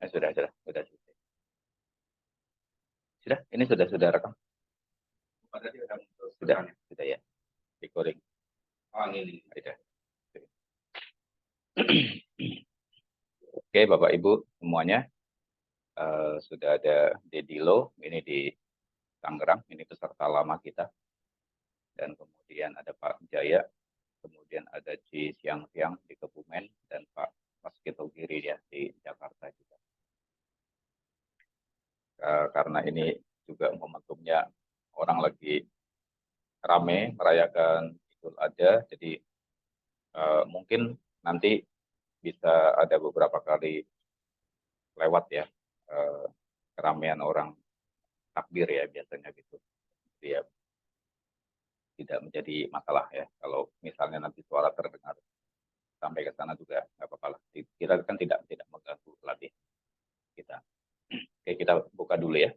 Sudah. Sudah, ini sudah rekam. Sudah ya. Recording. Oh, ini. Sudah. Oke, Bapak Ibu semuanya, sudah ada Dedilo, ini di Tangerang, ini peserta lama kita. Dan kemudian ada Pak Jaya, kemudian ada Ci Siang-Siang di Kebumen, dan Pak Waskito Giri ya di Jakarta juga. Karena ini juga momentumnya orang lagi rame merayakan Idul Adha, jadi mungkin nanti bisa ada beberapa kali lewat ya keramaian orang takbir ya biasanya gitu. Jadi ya tidak menjadi masalah ya kalau misalnya nanti suara terdengar sampai ke sana juga nggak apa-apa lah. Kita kan tidak mengganggu latih kita. Oke, kita buka dulu ya.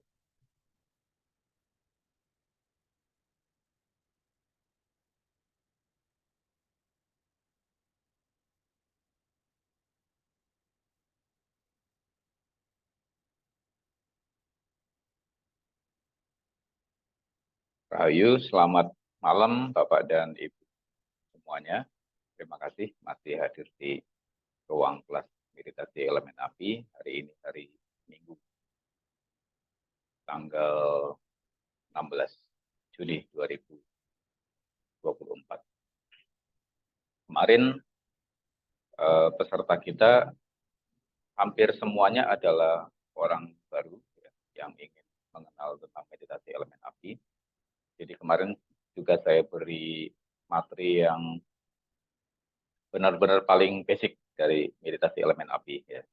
Rahayu, selamat malam Bapak dan Ibu semuanya. Terima kasih masih hadir di ruang kelas meditasi elemen api. Hari ini hari Minggu tanggal 16 Juni 2024. Kemarin peserta kita hampir semuanya adalah orang baru ya, yang ingin mengenal tentang meditasi elemen api. Jadi kemarin juga saya beri materi yang benar-benar paling basic dari meditasi elemen api ya.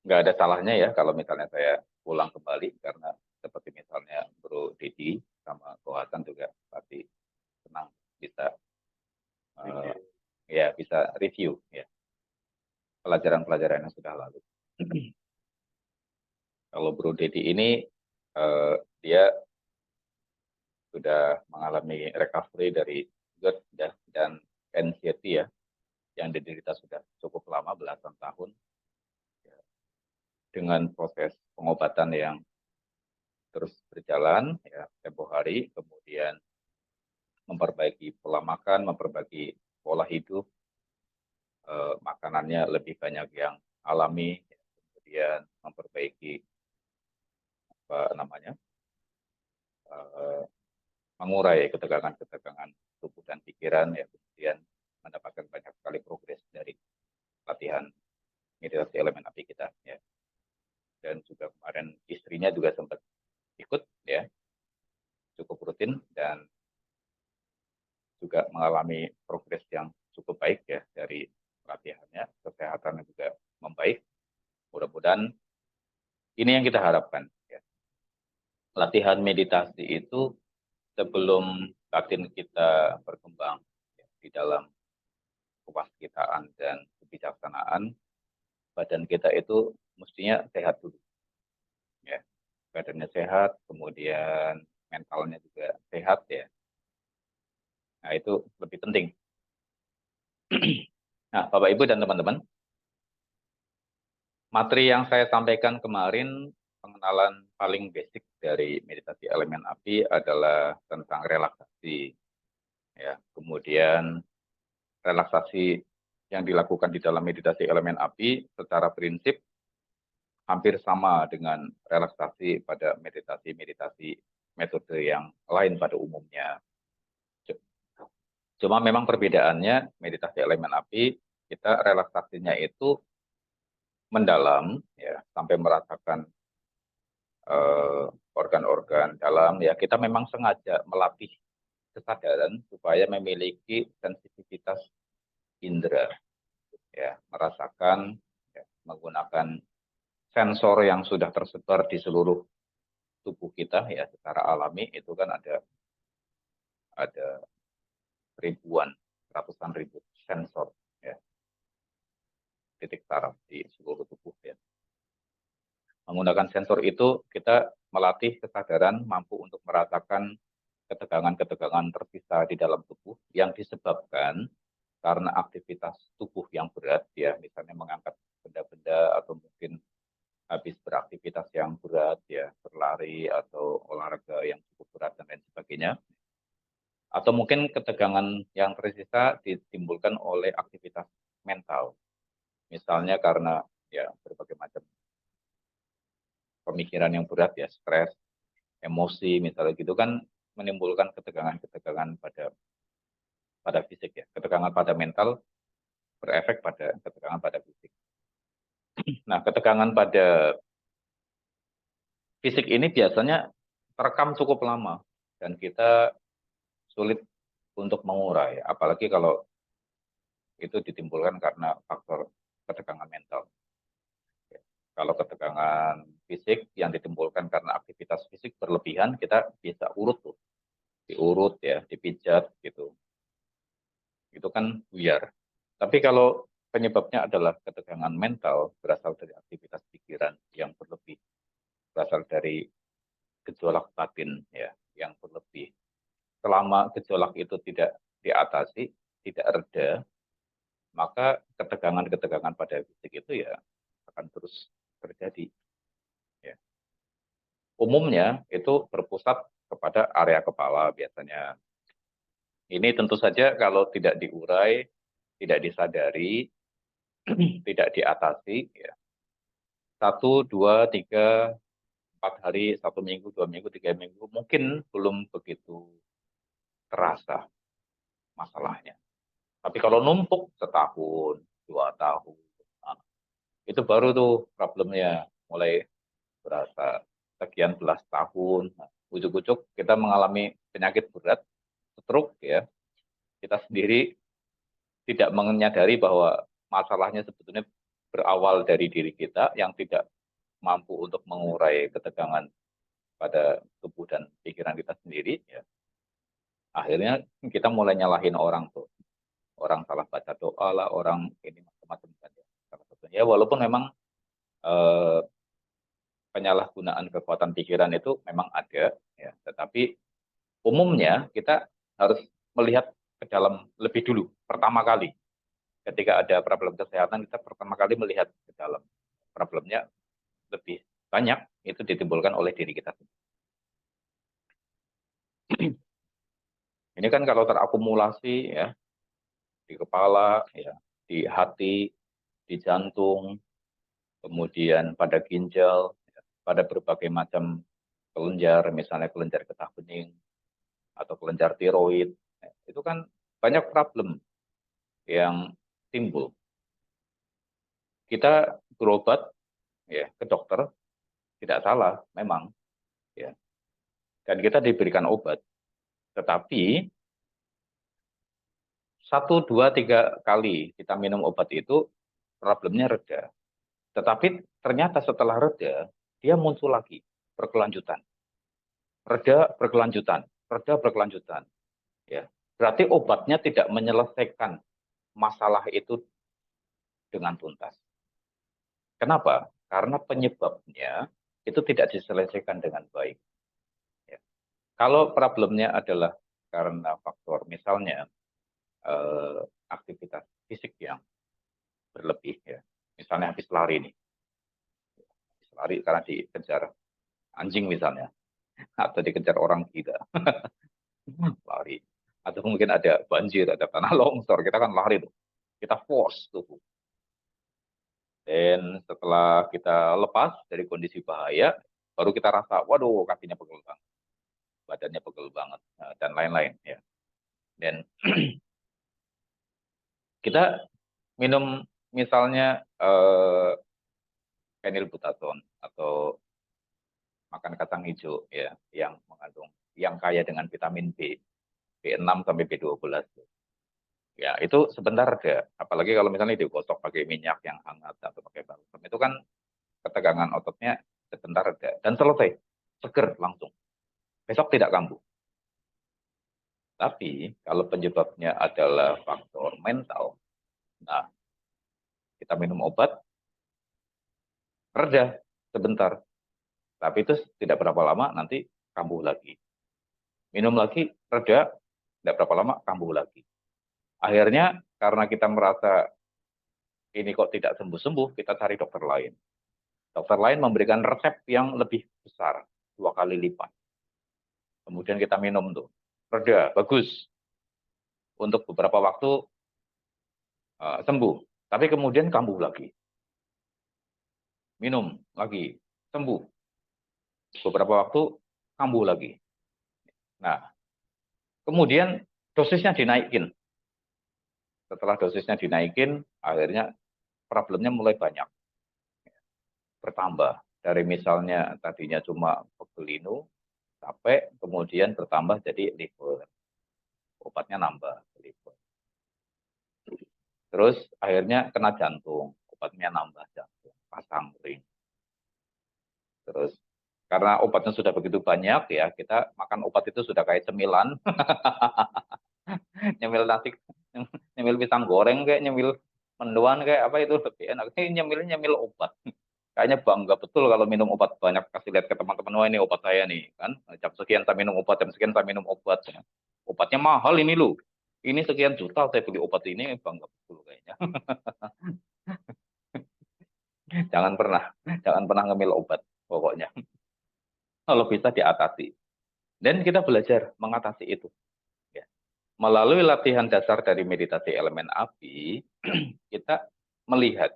Nggak ada salahnya ya kalau misalnya saya pulang kembali karena seperti misalnya Bro Dedi sama Kohatan juga pasti senang bisa ya bisa review ya pelajaran-pelajaran yang sudah lalu. Kalau Bro Dedi ini dia sudah mengalami recovery dari GERD dan anxiety ya, yang diderita sudah cukup lama belasan tahun ya, dengan proses pengobatan yang terus berjalan ya tempo hari, kemudian memperbaiki pola makan, memperbaiki pola hidup, makanannya lebih banyak yang alami, ya, kemudian memperbaiki apa namanya mengurai ketegangan-ketegangan tubuh dan pikiran ya, kemudian mendapatkan banyak sekali progres dari latihan meditasi elemen api kita ya. Dan juga kemarin istrinya juga sempat ikut ya, cukup rutin dan juga mengalami progres yang cukup baik ya dari latihannya, kesehatannya juga membaik. Mudah-mudahan ini yang kita harapkan ya. Latihan meditasi itu sebelum batin kita berkembang ya, di dalam kewaskitaan dan kebijaksanaan, badan kita itu mestinya sehat dulu ya. Badannya sehat, kemudian mentalnya juga sehat ya. Nah, itu lebih penting. Nah, Bapak Ibu dan teman-teman, materi yang saya sampaikan kemarin, pengenalan paling basic dari meditasi elemen api adalah tentang relaksasi ya. Kemudian relaksasi yang dilakukan di dalam meditasi elemen api secara prinsip hampir sama dengan relaksasi pada meditasi-meditasi metode yang lain pada umumnya. Cuma memang perbedaannya meditasi elemen api, kita relaksasinya itu mendalam ya sampai merasakan organ-organ dalam ya. Kita memang sengaja melatih kesadaran supaya memiliki sensitivitas indera ya, merasakan ya, menggunakan sensor yang sudah tersebar di seluruh tubuh kita ya secara alami itu kan ada ribuan, ratusan ribu sensor ya, titik saraf di seluruh tubuh ya. Menggunakan sensor itu kita melatih kesadaran mampu untuk merasakan ketegangan-ketegangan terpisah di dalam tubuh yang disebabkan karena aktivitas tubuh yang berat ya, misalnya mengangkat Atau mungkin ketegangan yang tersisa ditimbulkan oleh aktivitas mental. Misalnya karena ya berbagai macam pemikiran yang berat ya, stres, emosi misalnya gitu kan menimbulkan ketegangan-ketegangan pada fisik ya. Ketegangan pada mental berefek pada ketegangan pada fisik. Nah, ketegangan pada fisik ini biasanya terekam cukup lama dan kita sulit untuk mengurai, apalagi kalau itu ditimbulkan karena faktor ketegangan mental. Kalau ketegangan fisik yang ditimbulkan karena aktivitas fisik berlebihan, kita bisa urut tuh, diurut ya, dipijat gitu. Itu kan buyar. Tapi kalau penyebabnya adalah ketegangan mental berasal dari aktivitas pikiran yang berlebih, berasal dari gejolak batin ya yang berlebih. Selama gejolak itu tidak diatasi, tidak reda, maka ketegangan-ketegangan pada fisik itu ya akan terus terjadi. Ya. Umumnya itu berpusat kepada area kepala biasanya. Ini tentu saja kalau tidak diurai, tidak disadari, tidak diatasi, ya. 1, 2, 3, 4 hari, 1 minggu, 2 minggu, 3 minggu, mungkin belum begitu terasa masalahnya. Tapi kalau numpuk setahun, 2 tahun, nah, itu baru tuh problemnya mulai berasa sekian belas tahun. Nah, ujuk-ujuk kita mengalami penyakit berat, stroke ya, kita sendiri tidak menyadari bahwa masalahnya sebetulnya berawal dari diri kita yang tidak mampu untuk mengurai ketegangan pada tubuh dan pikiran kita sendiri. Ya. Akhirnya kita mulai nyalahin orang tuh. Orang salah baca doa lah, orang ini macam-macam kan ya. Salah satunya. Ya walaupun memang eh, penyalahgunaan kekuatan pikiran itu memang ada, ya. Tetapi umumnya kita harus melihat ke dalam lebih dulu, pertama kali. Ketika ada problem kesehatan, kita pertama kali melihat ke dalam. Problemnya lebih banyak, itu ditimbulkan oleh diri kita sendiri. Ini kan kalau terakumulasi ya, di kepala, ya, di hati, di jantung, kemudian pada ginjal, ya, pada berbagai macam kelenjar, misalnya kelenjar getah bening, atau kelenjar tiroid, ya, itu kan banyak problem yang timbul. Kita berobat ya ke dokter tidak salah memang ya, dan kita diberikan obat, tetapi 1, 2, 3 kali kita minum obat itu problemnya reda, tetapi ternyata setelah reda dia muncul lagi berkelanjutan, reda berkelanjutan ya, berarti obatnya tidak menyelesaikan masalah itu dengan tuntas. Kenapa? Karena penyebabnya itu tidak diselesaikan dengan baik. Ya. Kalau problemnya adalah karena faktor misalnya aktivitas fisik yang berlebih, ya. Misalnya habis lari nih, habis lari karena dikejar anjing misalnya, atau dikejar orang gila, lari. Atau mungkin ada banjir, ada tanah longsor, kita kan lari tuh, kita force tubuh. Dan setelah kita lepas dari kondisi bahaya, baru kita rasa, waduh kakinya pegel banget, badannya pegel banget, dan lain-lain ya. Dan kita minum misalnya phenylbutazone atau makan kacang hijau ya, yang mengandung yang kaya dengan vitamin B, B6 sampai B12. Ya, itu sebentar ada. Apalagi kalau misalnya digosok pakai minyak yang hangat atau pakai balsam, itu kan ketegangan ototnya sebentar ada dan selesai, seger langsung. Besok tidak kambuh. Tapi kalau penyebabnya adalah faktor mental, nah kita minum obat, reda sebentar. Tapi itu tidak berapa lama nanti kambuh lagi. Minum lagi, reda, tidak berapa lama kambuh lagi. Akhirnya karena kita merasa ini kok tidak sembuh-sembuh, kita cari dokter lain. Dokter lain memberikan resep yang lebih besar, 2 kali lipat. Kemudian kita minum tuh, reda, bagus. untuk beberapa waktu sembuh, tapi kemudian kambuh lagi, minum lagi, sembuh, beberapa waktu kambuh lagi. Nah, kemudian dosisnya dinaikin. Setelah dosisnya dinaikin, akhirnya problemnya mulai banyak, bertambah. Dari misalnya tadinya cuma pegelinu, capek, kemudian bertambah jadi liver. Obatnya nambah, liver. Terus akhirnya kena jantung, obatnya nambah jantung, pasang ring. Terus karena obatnya sudah begitu banyak ya, kita makan obat itu sudah kayak cemilan, nyemil nasi, nyemil pisang goreng kayak nyemil mendoan kayak apa itu lebih enak. Ini nyemil obat. Kayaknya bangga betul kalau minum obat banyak, kasih lihat ke teman-teman, wah ini obat saya nih kan. Jam sekian saya minum obat, jam sekian saya minum obat. Obatnya mahal ini loh. Ini sekian juta saya beli obat ini, bangga betul kayaknya. Jangan pernah ngemil obat pokoknya. Kalau bisa diatasi. Dan kita belajar mengatasi itu. Ya. Melalui latihan dasar dari meditasi elemen api, kita melihat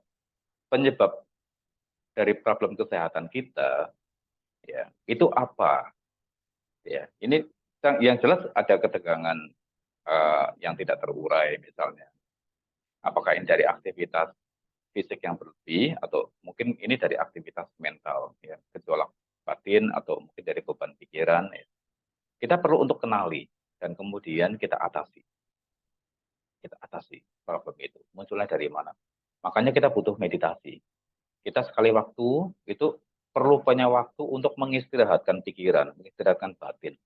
penyebab dari problem kesehatan kita, ya itu apa? Ya, ini yang jelas ada ketegangan yang tidak terurai misalnya. Apakah ini dari aktivitas fisik yang berlebih atau mungkin ini dari aktivitas mental, ya, gejolak batin atau mungkin dari beban pikiran. Ya. Kita perlu untuk kenali dan kemudian kita atasi. Kita atasi problem itu. Munculnya dari mana? Makanya kita butuh meditasi. Kita sekali waktu itu perlu punya waktu untuk mengistirahatkan pikiran, mengistirahatkan batin.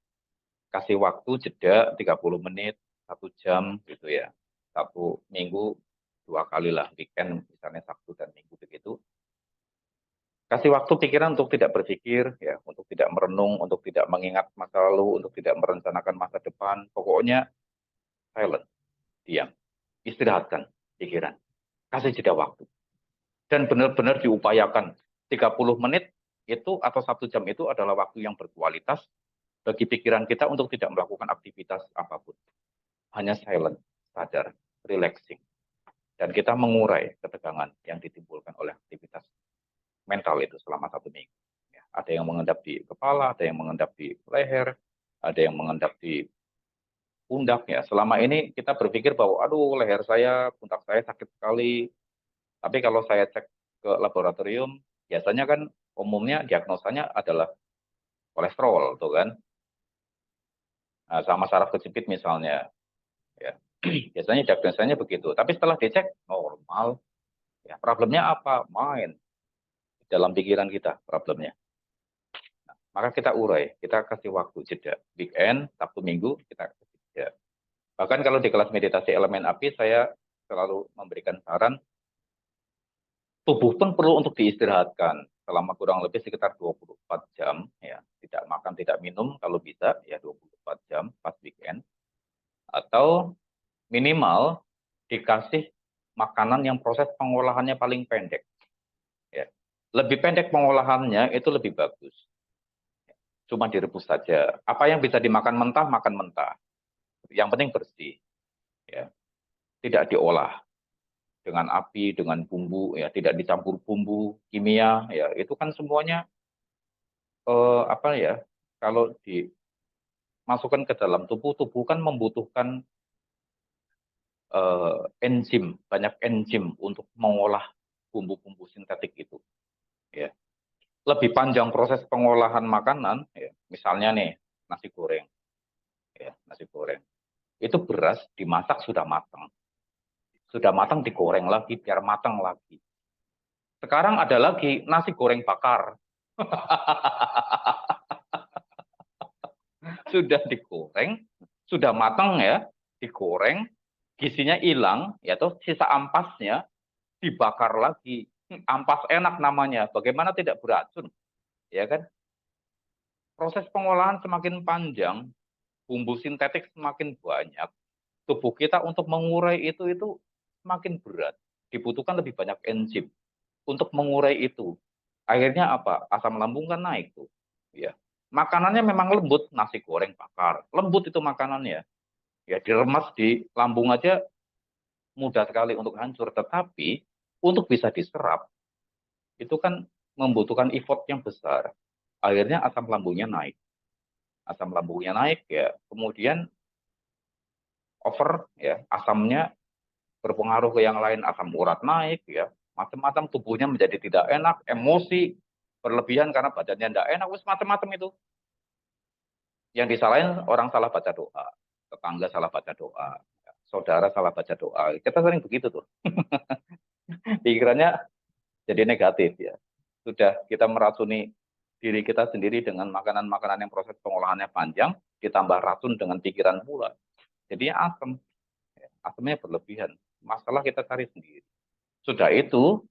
Kasih waktu jeda 30 menit, 1 jam gitu ya. Satu minggu 2 kali lah, weekend misalnya Sabtu dan Minggu begitu. Kasih waktu pikiran untuk tidak berpikir, ya, untuk tidak merenung, untuk tidak mengingat masa lalu, untuk tidak merencanakan masa depan. Pokoknya silent, diam. Istirahatkan pikiran. Kasih jeda waktu. Dan benar-benar diupayakan 30 menit itu atau 1 jam itu adalah waktu yang berkualitas bagi pikiran kita untuk tidak melakukan aktivitas apapun. Hanya silent, sadar, relaxing. Dan kita mengurai ketegangan yang ditimbulkan oleh aktivitas mental itu selama 1 minggu. Ya, ada yang mengendap di kepala, ada yang mengendap di leher, ada yang mengendap di pundak. Ya, selama ini kita berpikir bahwa, aduh leher saya, pundak saya sakit sekali. Tapi kalau saya cek ke laboratorium, biasanya kan umumnya diagnosanya adalah kolesterol, tuh kan. Nah, sama saraf kejepit misalnya, ya. Biasanya diagnosanya begitu. Tapi setelah dicek normal, ya. Problemnya apa? Main dalam pikiran kita problemnya. Nah, maka kita urai, kita kasih waktu jeda. Weekend, Sabtu Minggu kita kasih jeda. Bahkan kalau di kelas meditasi elemen api, saya selalu memberikan saran, tubuh pun perlu untuk diistirahatkan selama kurang lebih sekitar 24 jam, ya. Tidak makan, tidak minum kalau bisa, ya 24 jam pas weekend. Atau minimal dikasih makanan yang proses pengolahannya paling pendek. Ya. Lebih pendek pengolahannya itu lebih bagus. Cuma direbus saja. Apa yang bisa dimakan mentah, makan mentah. Yang penting bersih. Ya. Tidak diolah dengan api, dengan bumbu, ya, tidak dicampur bumbu kimia, ya, itu kan semuanya apa ya? Kalau dimasukkan ke dalam tubuh, tubuh kan membutuhkan enzim, banyak enzim untuk mengolah bumbu-bumbu sintetik itu. Ya. Lebih panjang proses pengolahan makanan, ya. Misalnya nih nasi goreng, ya, nasi goreng. Itu beras dimasak sudah matang digoreng lagi biar matang lagi. Sekarang ada lagi nasi goreng bakar. Sudah digoreng, sudah matang ya, digoreng, gizinya hilang, ya toh sisa ampasnya dibakar lagi. Ampas enak namanya, bagaimana tidak beracun, ya kan? Proses pengolahan semakin panjang, bumbu sintetik semakin banyak, tubuh kita untuk mengurai itu semakin berat. Dibutuhkan lebih banyak enzim untuk mengurai itu. Akhirnya apa? Asam lambung kan naik tuh. Ya. Makanannya memang lembut, nasi goreng bakar. Lembut itu makanannya. Ya diremas di lambung aja mudah sekali untuk hancur, tetapi untuk bisa diserap itu kan membutuhkan effort yang besar. Akhirnya asam lambungnya naik. Asam lambungnya naik ya, kemudian over ya, asamnya berpengaruh ke yang lain, asam urat naik ya, macam-macam tubuhnya menjadi tidak enak, emosi berlebihan karena badannya tidak enak, wis macam-macam itu. Yang disalahin orang salah baca doa, tetangga salah baca doa, saudara salah baca doa. Kita sering begitu tuh. Pikirannya jadi negatif ya. Sudah kita meracuni diri kita sendiri dengan makanan-makanan yang proses pengolahannya panjang, ditambah racun dengan pikiran pula. Jadi asam, asamnya berlebihan. Masalah kita cari sendiri. Sudah itu,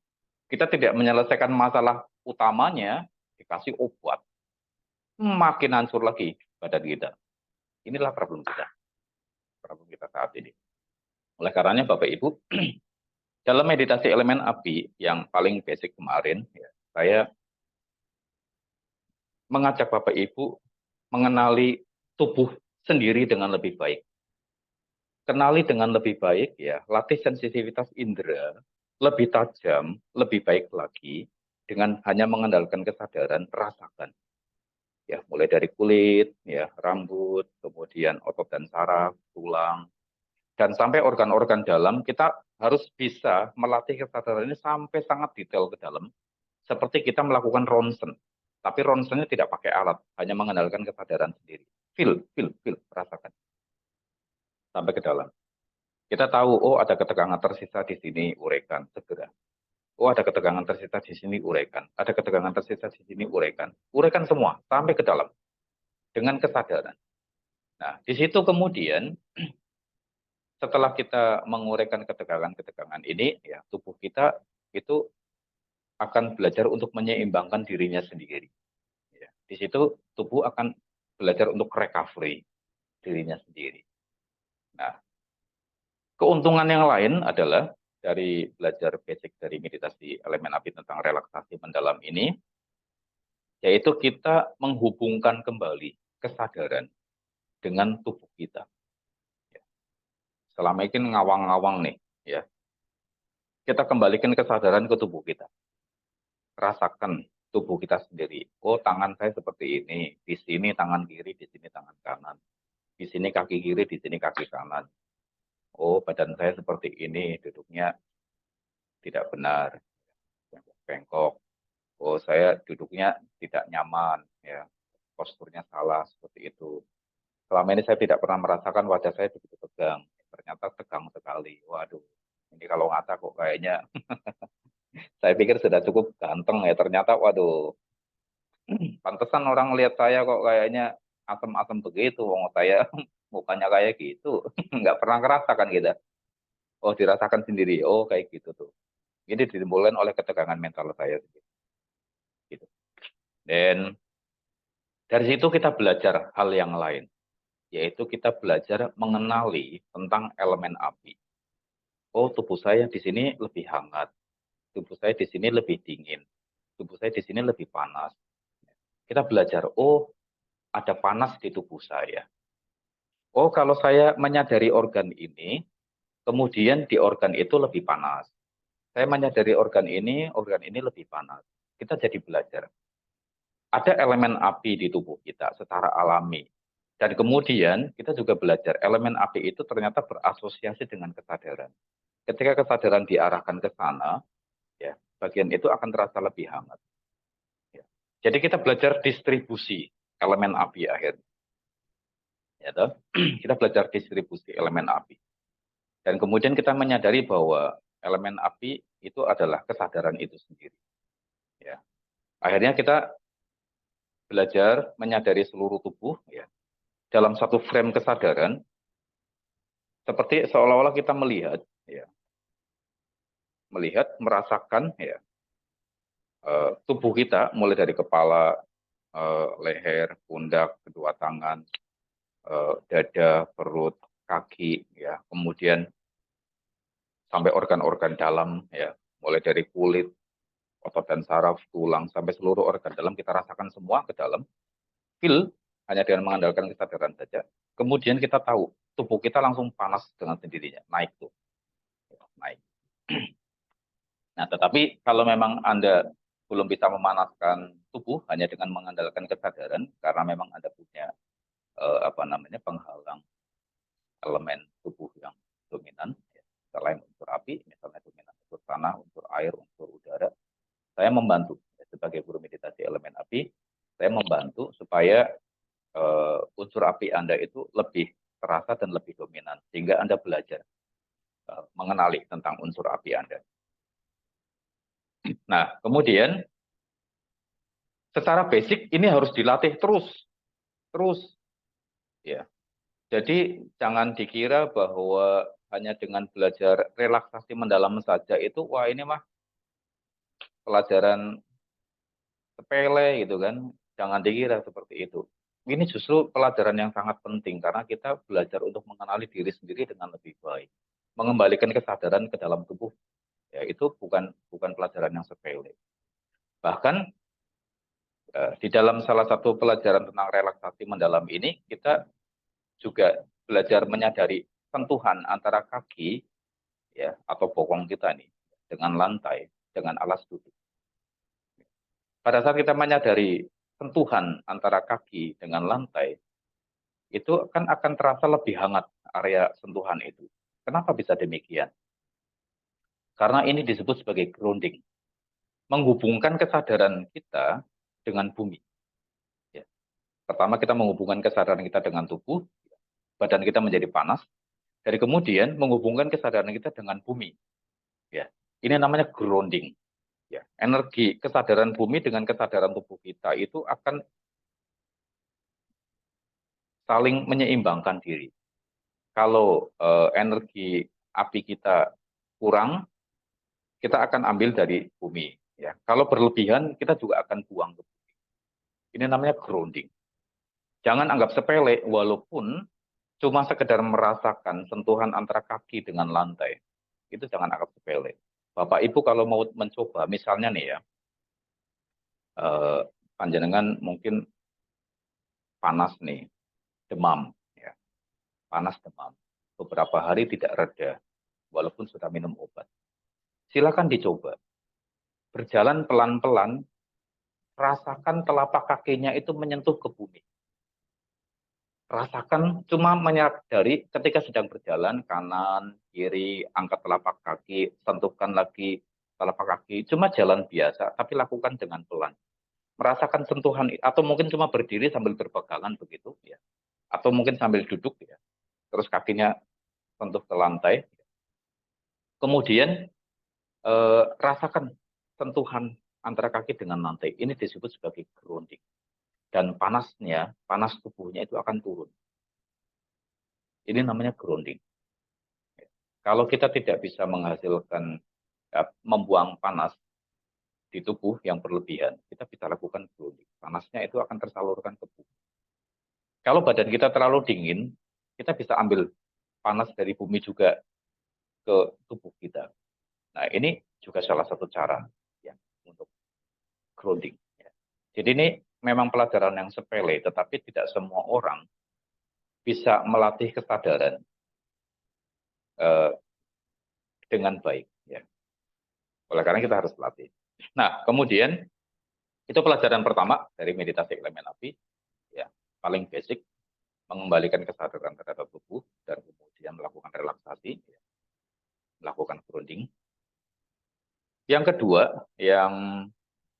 kita tidak menyelesaikan masalah utamanya, dikasih obat. Makin hancur lagi badan kita. Inilah problem kita saat ini. Oleh karenanya Bapak Ibu, dalam meditasi elemen api yang paling basic kemarin, ya, saya mengajak Bapak Ibu mengenali tubuh sendiri dengan lebih baik. Kenali dengan lebih baik ya, latih sensitivitas indera lebih tajam, lebih baik lagi dengan hanya mengandalkan kesadaran, rasakan. Ya, mulai dari kulit, ya, rambut, kemudian otot dan saraf, tulang, dan sampai organ-organ dalam, kita harus bisa melatih kesadaran ini sampai sangat detail ke dalam, seperti kita melakukan ronsen. Tapi ronsennya tidak pakai alat, hanya mengandalkan kesadaran sendiri. Feel, rasakan. Sampai ke dalam. Kita tahu, oh ada ketegangan tersisa di sini, uraikan, segera. Oh ada ketegangan tersisa di sini, uraikan. Ada ketegangan tersisa di sini, uraikan. Uraikan semua, sampai ke dalam. Dengan kesadaran. Nah, di situ kemudian, setelah kita menguraikan ketegangan-ketegangan ini, ya tubuh kita itu akan belajar untuk menyeimbangkan dirinya sendiri. Ya. Di situ tubuh akan belajar untuk recovery dirinya sendiri. Nah, keuntungan yang lain adalah dari belajar basic dari meditasi elemen api tentang relaksasi mendalam ini, yaitu kita menghubungkan kembali kesadaran dengan tubuh kita. Ya. Selama ini ngawang-ngawang nih, ya. Kita kembalikan kesadaran ke tubuh kita. Rasakan tubuh kita sendiri. Oh, tangan saya seperti ini. Di sini tangan kiri, di sini tangan kanan. Di sini kaki kiri, di sini kaki kanan. Oh, badan saya seperti ini, duduknya tidak benar, bengkok. Oh, saya duduknya tidak nyaman, ya. Posturnya salah seperti itu. Selama ini saya tidak pernah merasakan wajah saya begitu tegang. Ternyata tegang sekali. Waduh, ini kalau ngaca kok kayaknya saya pikir sudah cukup ganteng ya. Ternyata waduh, pantesan orang lihat saya kok kayaknya asem-asem begitu. Wong saya mukanya kayak gitu. Nggak pernah ngerasakan gitu. Oh, dirasakan sendiri. Oh, kayak gitu tuh. Ini ditimbulkan oleh ketegangan mental saya sendiri. Gitu. Dan dari situ kita belajar hal yang lain, yaitu kita belajar mengenali tentang elemen api. Oh, tubuh saya di sini lebih hangat, tubuh saya di sini lebih dingin, tubuh saya di sini lebih panas. Kita belajar, oh, ada panas di tubuh saya. Oh, kalau saya menyadari organ ini, kemudian di organ itu lebih panas. Saya menyadari organ ini lebih panas. Kita jadi belajar. Ada elemen api di tubuh kita secara alami. Dan kemudian kita juga belajar elemen api itu ternyata berasosiasi dengan kesadaran. Ketika kesadaran diarahkan ke sana, ya, bagian itu akan terasa lebih hangat. Ya. Jadi kita belajar distribusi elemen api akhirnya. Ya, toh? Kita belajar distribusi elemen api. Dan kemudian kita menyadari bahwa elemen api itu adalah kesadaran itu sendiri. Ya. Akhirnya kita belajar menyadari seluruh tubuh ya, dalam satu frame kesadaran, seperti seolah-olah kita melihat, ya, merasakan ya, tubuh kita mulai dari kepala, leher, pundak, kedua tangan, dada, perut, kaki, ya, kemudian sampai organ-organ dalam, ya, mulai dari kulit, otot dan saraf, tulang, sampai seluruh organ dalam kita rasakan semua ke dalam, feel hanya dengan mengandalkan kesadaran saja. Kemudian kita tahu tubuh kita langsung panas dengan sendirinya, naik tuh, naik. Nah, tetapi kalau memang Anda belum bisa memanaskan tubuh hanya dengan mengandalkan kesadaran, karena memang Anda punya apa namanya penghalang elemen tubuh yang dominan, ya, selain unsur api, misalnya dominan unsur tanah, unsur air, unsur udara, saya membantu ya, sebagai guru meditasi elemen api, saya membantu supaya unsur api Anda itu lebih terasa dan lebih dominan, sehingga Anda belajar mengenali tentang unsur api Anda. Nah, kemudian secara basic ini harus dilatih terus, ya. Jadi jangan dikira bahwa hanya dengan belajar relaksasi mendalam saja itu, wah ini mah pelajaran sepele gitu kan. Jangan dikira seperti itu. Ini justru pelajaran yang sangat penting karena kita belajar untuk mengenali diri sendiri dengan lebih baik. Mengembalikan kesadaran ke dalam tubuh, ya itu bukan pelajaran yang sepele. Bahkan di dalam salah satu pelajaran tentang relaksasi mendalam ini, kita juga belajar menyadari sentuhan antara kaki ya atau bokong kita nih dengan lantai, dengan alas duduk. Pada saat kita menyadari sentuhan antara kaki dengan lantai, itu kan akan terasa lebih hangat area sentuhan itu. Kenapa bisa demikian? Karena ini disebut sebagai grounding, menghubungkan kesadaran kita dengan bumi. Ya. Pertama kita menghubungkan kesadaran kita dengan tubuh, badan kita menjadi panas, dari kemudian menghubungkan kesadaran kita dengan bumi. Ya, ini namanya grounding. Ya, energi kesadaran bumi dengan kesadaran tubuh kita itu akan saling menyeimbangkan diri. Kalau energi api kita kurang, kita akan ambil dari bumi. Ya, kalau berlebihan, kita juga akan buang ke bumi. Ini namanya grounding. Jangan anggap sepele, walaupun cuma sekedar merasakan sentuhan antara kaki dengan lantai. Itu jangan anggap sepele. Bapak Ibu kalau mau mencoba, misalnya nih ya, panjenengan mungkin panas nih, demam, ya, panas demam. Beberapa hari tidak reda, walaupun sudah minum obat. Silakan dicoba. Berjalan pelan-pelan, rasakan telapak kakinya itu menyentuh ke bumi. Rasakan cuma menyadari ketika sedang berjalan, kanan, kiri, angkat telapak kaki, sentuhkan lagi telapak kaki. Cuma jalan biasa, tapi lakukan dengan pelan. Merasakan sentuhan, atau mungkin cuma berdiri sambil berpegangan begitu, ya. Atau mungkin sambil duduk, ya. Terus kakinya sentuh ke lantai. Kemudian rasakan sentuhan antara kaki dengan lantai. Ini disebut sebagai grounding. Dan panasnya, panas tubuhnya itu akan turun. Ini namanya grounding. Kalau kita tidak bisa menghasilkan, membuang panas di tubuh yang berlebihan, kita bisa lakukan grounding. Panasnya itu akan tersalurkan ke tubuh. Kalau badan kita terlalu dingin, kita bisa ambil panas dari bumi juga ke tubuh kita. Nah, ini juga salah satu cara ya untuk grounding. Ya. Jadi ini memang pelajaran yang sepele, tetapi tidak semua orang bisa melatih kesadaran dengan baik. Ya. Oleh karena kita harus latih. Nah, kemudian itu pelajaran pertama dari meditasi elemen api, ya paling basic, mengembalikan kesadaran terhadap tubuh dan kemudian melakukan relaksasi, ya, melakukan grounding. Yang kedua, yang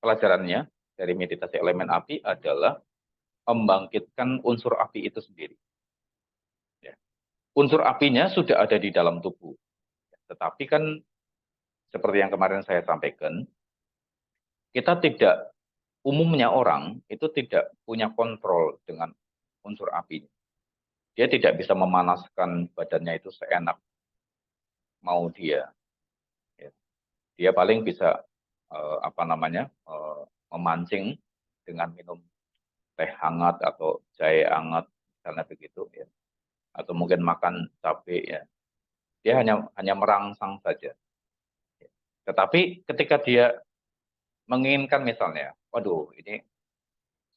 pelajarannya dari meditasi elemen api adalah membangkitkan unsur api itu sendiri. Ya. Unsur apinya sudah ada di dalam tubuh, tetapi kan seperti yang kemarin saya sampaikan, kita tidak, umumnya orang itu tidak punya kontrol dengan unsur api. Dia tidak bisa memanaskan badannya itu seenak mau dia. Ya. Dia paling bisa apa namanya memancing dengan minum teh hangat atau jahe hangat, misalnya begitu ya. Atau mungkin makan cabai ya. Dia hanya merangsang saja. Ya. Tetapi ketika dia menginginkan misalnya, waduh ini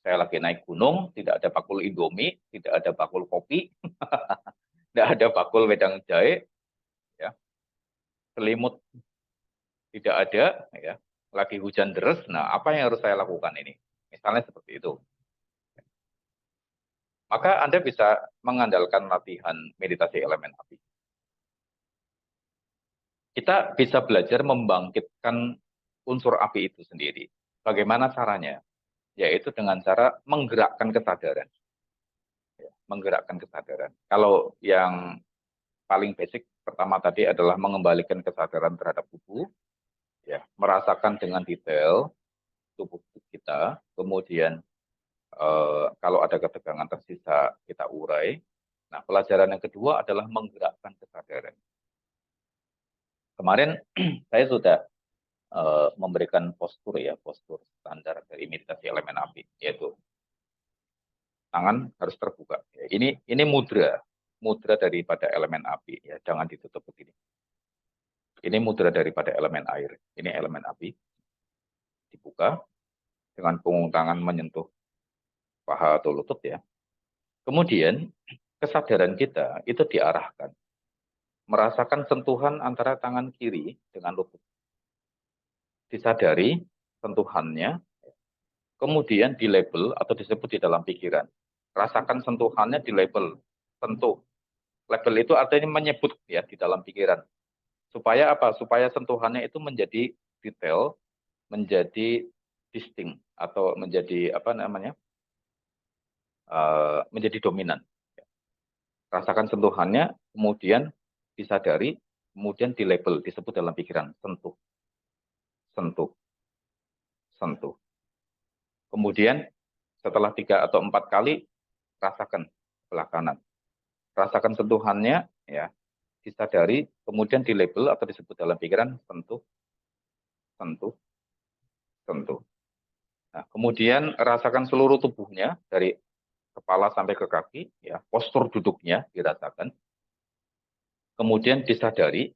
saya lagi naik gunung, tidak ada bakul Indomie, tidak ada bakul kopi, Tidak ada bakul wedang jahe, ya, selimut tidak ada, ya, lagi hujan deras. Nah, apa yang harus saya lakukan ini? Misalnya seperti itu. Maka Anda bisa mengandalkan latihan meditasi elemen api. Kita bisa belajar membangkitkan unsur api itu sendiri. Bagaimana caranya? Yaitu dengan cara menggerakkan kesadaran. Ya, menggerakkan kesadaran. Kalau yang paling basic pertama tadi adalah mengembalikan kesadaran terhadap tubuh, ya, merasakan dengan detail tubuh kita, kemudian kalau ada ketegangan tersisa kita urai. Nah, pelajaran yang kedua adalah menggerakkan kesadaran. Kemarin saya sudah memberikan postur, ya, postur standar dari meditasi elemen api, yaitu tangan harus terbuka. Ya, ini mudra daripada elemen api, ya, jangan ditutup begini. Ini mudra daripada elemen air, ini elemen api, dibuka dengan punggung tangan menyentuh paha atau lutut, ya. Kemudian kesadaran kita itu diarahkan, merasakan sentuhan antara tangan kiri dengan lutut. Disadari sentuhannya, kemudian dilabel atau disebut di dalam pikiran. Rasakan sentuhannya, dilabel, sentuh. Label itu artinya menyebut, ya, di dalam pikiran. Supaya apa? Supaya sentuhannya itu menjadi detail, menjadi distinct, atau menjadi apa namanya? Menjadi dominan. Rasakan sentuhannya, kemudian disadari, kemudian dilabel, disebut dalam pikiran, sentuh, sentuh, sentuh. Kemudian setelah 3 atau 4 kali, rasakan sebelah kanan. Rasakan sentuhannya, ya, disadari, kemudian dilabel atau disebut dalam pikiran, sentuh, sentuh, sentuh. Nah, kemudian rasakan seluruh tubuhnya dari kepala sampai ke kaki, ya, postur duduknya dirasakan. Kemudian disadari,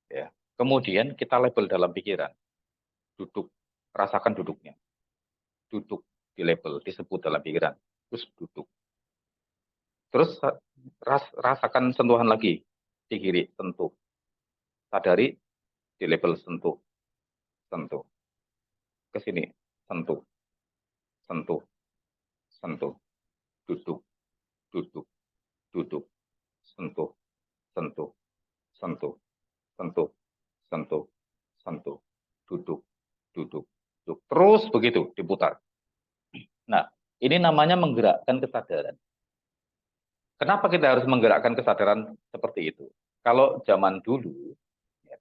ya. Kemudian kita label dalam pikiran, duduk, rasakan duduknya. Duduk di label, disebut dalam pikiran, terus duduk. Terus rasakan sentuhan lagi di kiri, sentuh. Sadari, di label, sentuh, sentuh. Ke sini, sentuh, sentuh, sentuh, duduk, duduk, duduk, sentuh, sentuh, sentuh, sentuh, sentuh, sentuh, duduk, duduk, duduk. Terus begitu diputar. Nah, ini namanya menggerakkan kesadaran. Kenapa kita harus menggerakkan kesadaran seperti itu? Kalau zaman dulu, ya,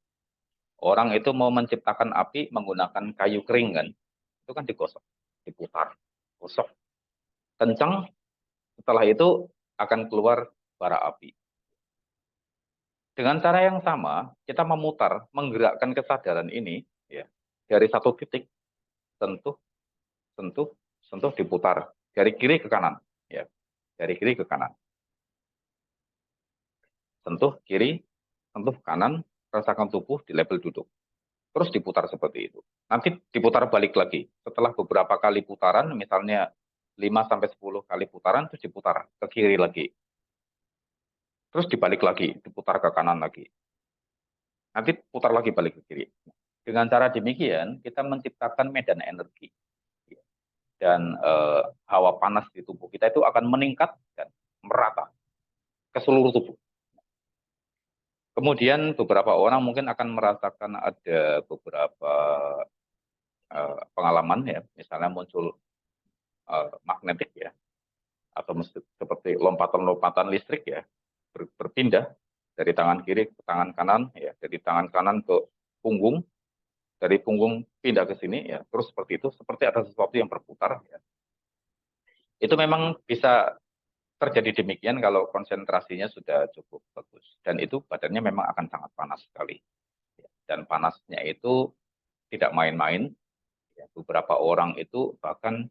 orang itu mau menciptakan api menggunakan kayu kering, kan? Itu kan digosok, diputar, gosok, kencang. Setelah itu akan keluar bara api. Dengan cara yang sama, kita memutar, menggerakkan kesadaran ini, ya, dari satu titik, sentuh, sentuh, sentuh, diputar dari kiri ke kanan, ya, dari kiri ke kanan, sentuh kiri, sentuh kanan, rasakan tubuh di label duduk, terus diputar seperti itu. Nanti diputar balik lagi. Setelah beberapa kali putaran, misalnya 5 sampai 10 kali putaran, terus diputar ke kiri lagi. Terus dibalik lagi, diputar ke kanan lagi. Nanti putar lagi balik ke kiri. Dengan cara demikian, kita menciptakan medan energi. Dan hawa panas di tubuh kita itu akan meningkat dan merata ke seluruh tubuh. Kemudian beberapa orang mungkin akan merasakan ada beberapa pengalaman, ya, misalnya muncul magnetik, ya, atau seperti lompatan-lompatan listrik, ya, berpindah dari tangan kiri ke tangan kanan, ya, dari tangan kanan ke punggung, dari punggung pindah ke sini, ya, terus seperti itu, seperti ada sesuatu yang berputar, ya. Itu memang bisa terjadi demikian kalau konsentrasinya sudah cukup bagus, dan itu badannya memang akan sangat panas sekali, ya. Dan panasnya itu tidak main-main, ya. Beberapa orang itu bahkan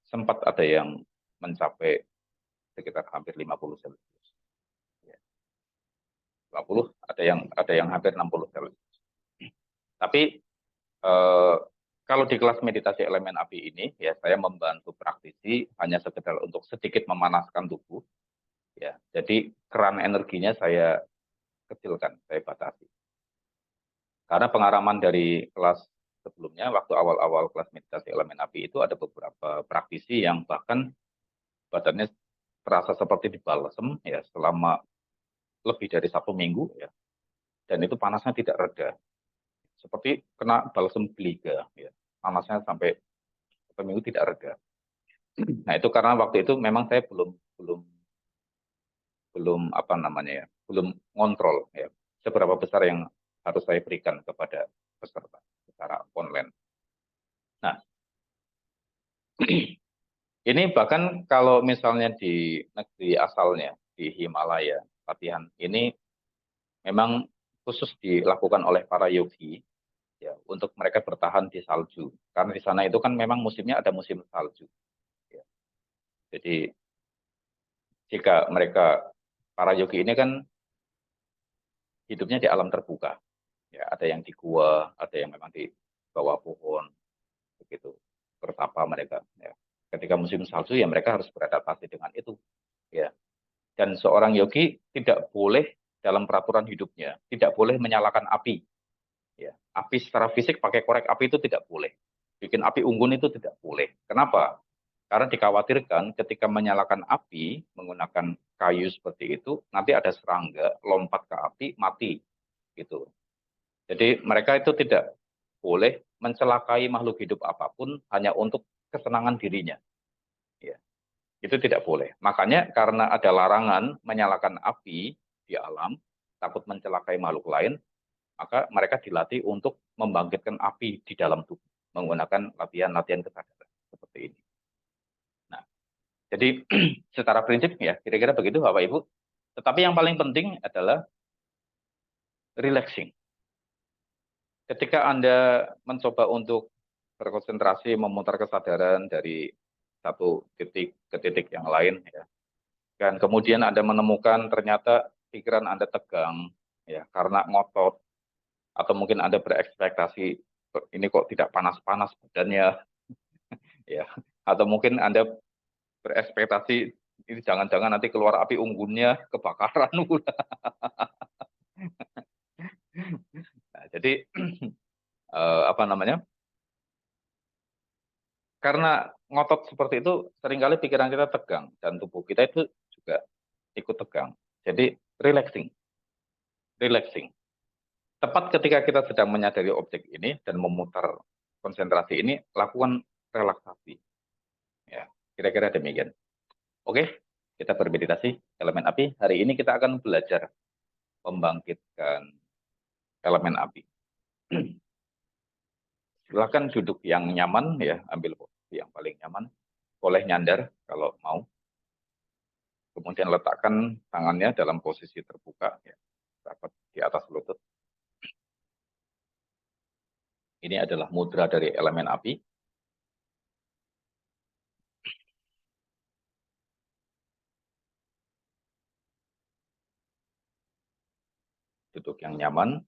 sempat ada yang mencapai sekitar hampir 50 Celcius. Ya. 50, ada yang hampir 60 Celcius. Tapi kalau di kelas meditasi elemen api ini, ya, saya membantu praktisi hanya sekedar untuk sedikit memanaskan tubuh, Ya, jadi keran energinya saya kecilkan, saya batasi. Karena pengalaman dari kelas sebelumnya, waktu awal-awal kelas meditasi elemen api itu ada beberapa praktisi yang bahkan badannya terasa seperti dibalsem ya selama lebih dari 1 minggu ya, dan itu panasnya tidak reda, seperti kena balsem geliga ya, panasnya sampai 1 minggu tidak reda. Nah itu karena waktu itu memang saya belum belum belum apa namanya ya, belum ngontrol ya seberapa besar yang harus saya berikan kepada peserta secara online. Nah, ini bahkan kalau misalnya di negeri asalnya, di Himalaya, latihan ini memang khusus dilakukan oleh para yogi ya untuk mereka bertahan di salju. Karena di sana itu kan memang musimnya ada musim salju. Ya. Jadi jika mereka para yogi ini kan hidupnya di alam terbuka. Ya, ada yang di gua, ada yang memang di bawah pohon, begitu. Bertapa mereka. Ya. Ketika musim salju ya mereka harus beradaptasi dengan itu. Ya. Dan seorang yogi tidak boleh dalam peraturan hidupnya, tidak boleh menyalakan api. Ya. Api secara fisik pakai korek api itu tidak boleh. Bikin api unggun itu tidak boleh. Kenapa? Karena dikhawatirkan ketika menyalakan api menggunakan kayu seperti itu, nanti ada serangga lompat ke api, mati. Gitu. Jadi mereka itu tidak boleh mencelakai makhluk hidup apapun hanya untuk kesenangan dirinya. Ya. Itu tidak boleh. Makanya karena ada larangan menyalakan api di alam, takut mencelakai makhluk lain, maka mereka dilatih untuk membangkitkan api di dalam tubuh menggunakan latihan-latihan kesadaran seperti ini. Nah, jadi secara prinsip ya kira-kira begitu Bapak Ibu. Tetapi yang paling penting adalah relaxing. Ketika Anda mencoba untuk berkonsentrasi memutar kesadaran dari satu titik ke titik yang lain ya. Dan kemudian Anda menemukan ternyata pikiran Anda tegang ya karena ngotot atau mungkin Anda berekspektasi ini kok tidak panas-panas badannya ya. Atau mungkin Anda berekspektasi ini jangan-jangan nanti keluar api unggunnya kebakaran. Nah, jadi apa namanya? Karena ngotot seperti itu seringkali pikiran kita tegang dan tubuh kita itu juga ikut tegang. Jadi relaxing, relaxing. Tepat ketika kita sedang menyadari objek ini dan memutar konsentrasi ini, lakukan relaksasi. Ya, kira-kira demikian. Oke, kita bermeditasi elemen api. Hari ini kita akan belajar membangkitkan elemen api. Silakan duduk yang nyaman ya, ambil posisi yang paling nyaman. Boleh nyandar kalau mau. Kemudian letakkan tangannya dalam posisi terbuka, ya, rapat di atas lutut. Ini adalah mudra dari elemen api. Duduk yang nyaman,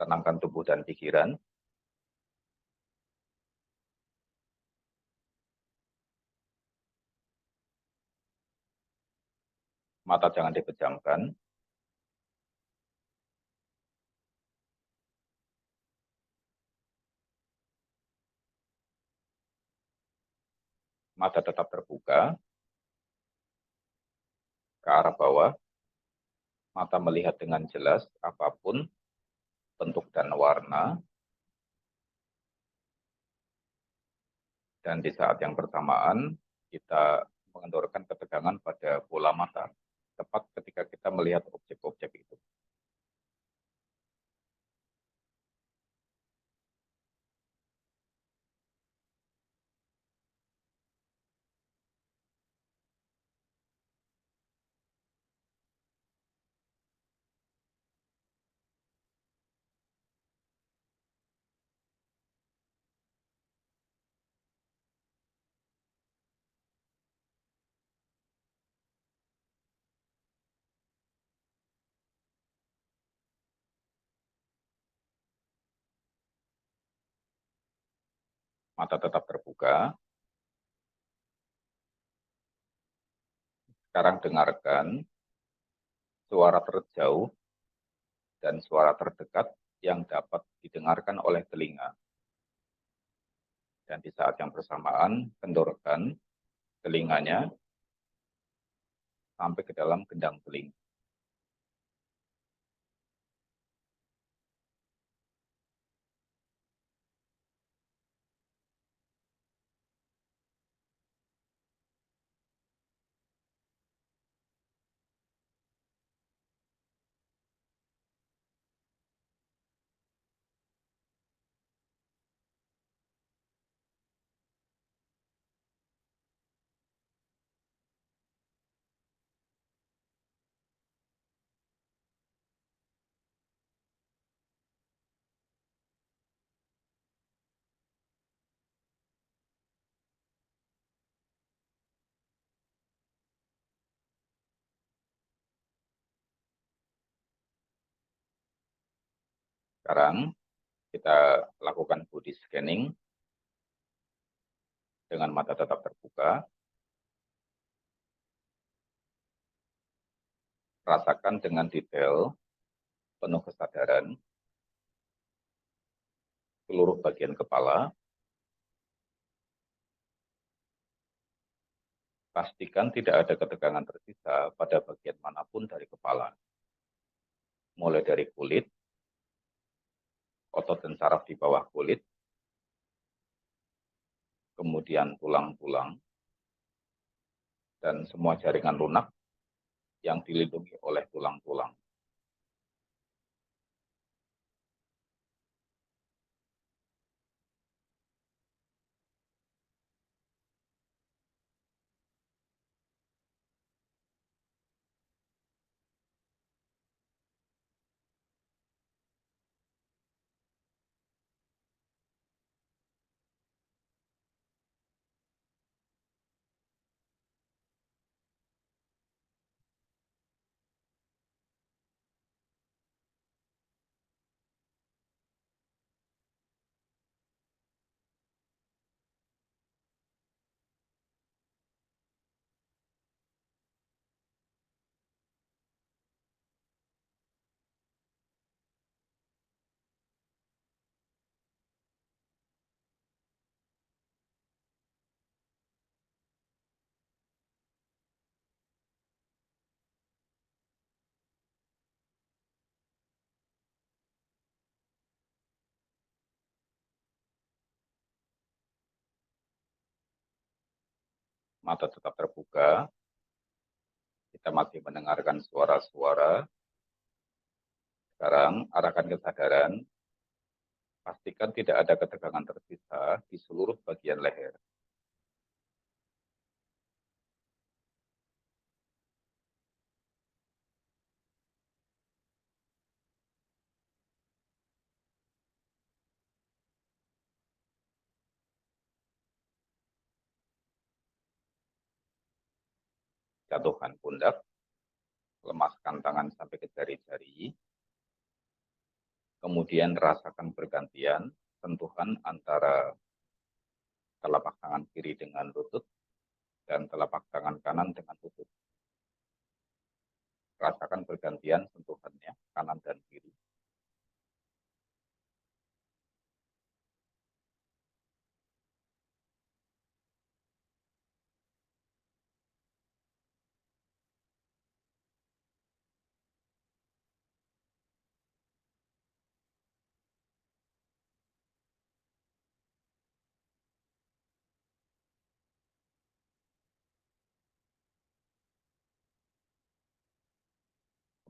tenangkan tubuh dan pikiran. Mata jangan dipejamkan. Mata tetap terbuka ke arah bawah. Mata melihat dengan jelas apapun bentuk dan warna. Dan di saat yang bersamaan, kita mengendorkan ketegangan pada bola mata. Tepat ketika kita melihat objek-objek itu. Mata tetap terbuka. Sekarang dengarkan suara terjauh dan suara terdekat yang dapat didengarkan oleh telinga. Dan di saat yang bersamaan, kendorkan telinganya sampai ke dalam gendang telinga. Sekarang kita lakukan body scanning dengan mata tetap terbuka. Rasakan dengan detail, penuh kesadaran, seluruh bagian kepala. Pastikan tidak ada ketegangan tersisa pada bagian manapun dari kepala. Mulai dari kulit, otot dan saraf di bawah kulit, kemudian tulang-tulang, dan semua jaringan lunak yang dilindungi oleh tulang-tulang. Mata tetap terbuka, kita masih mendengarkan suara-suara. Sekarang arahkan kesadaran, pastikan tidak ada ketegangan tersisa di seluruh bagian leher. Jatuhkan pundak, lemaskan tangan sampai ke jari-jari, kemudian rasakan bergantian sentuhan antara telapak tangan kiri dengan lutut dan telapak tangan kanan dengan lutut. Rasakan bergantian sentuhannya, kanan dan kiri.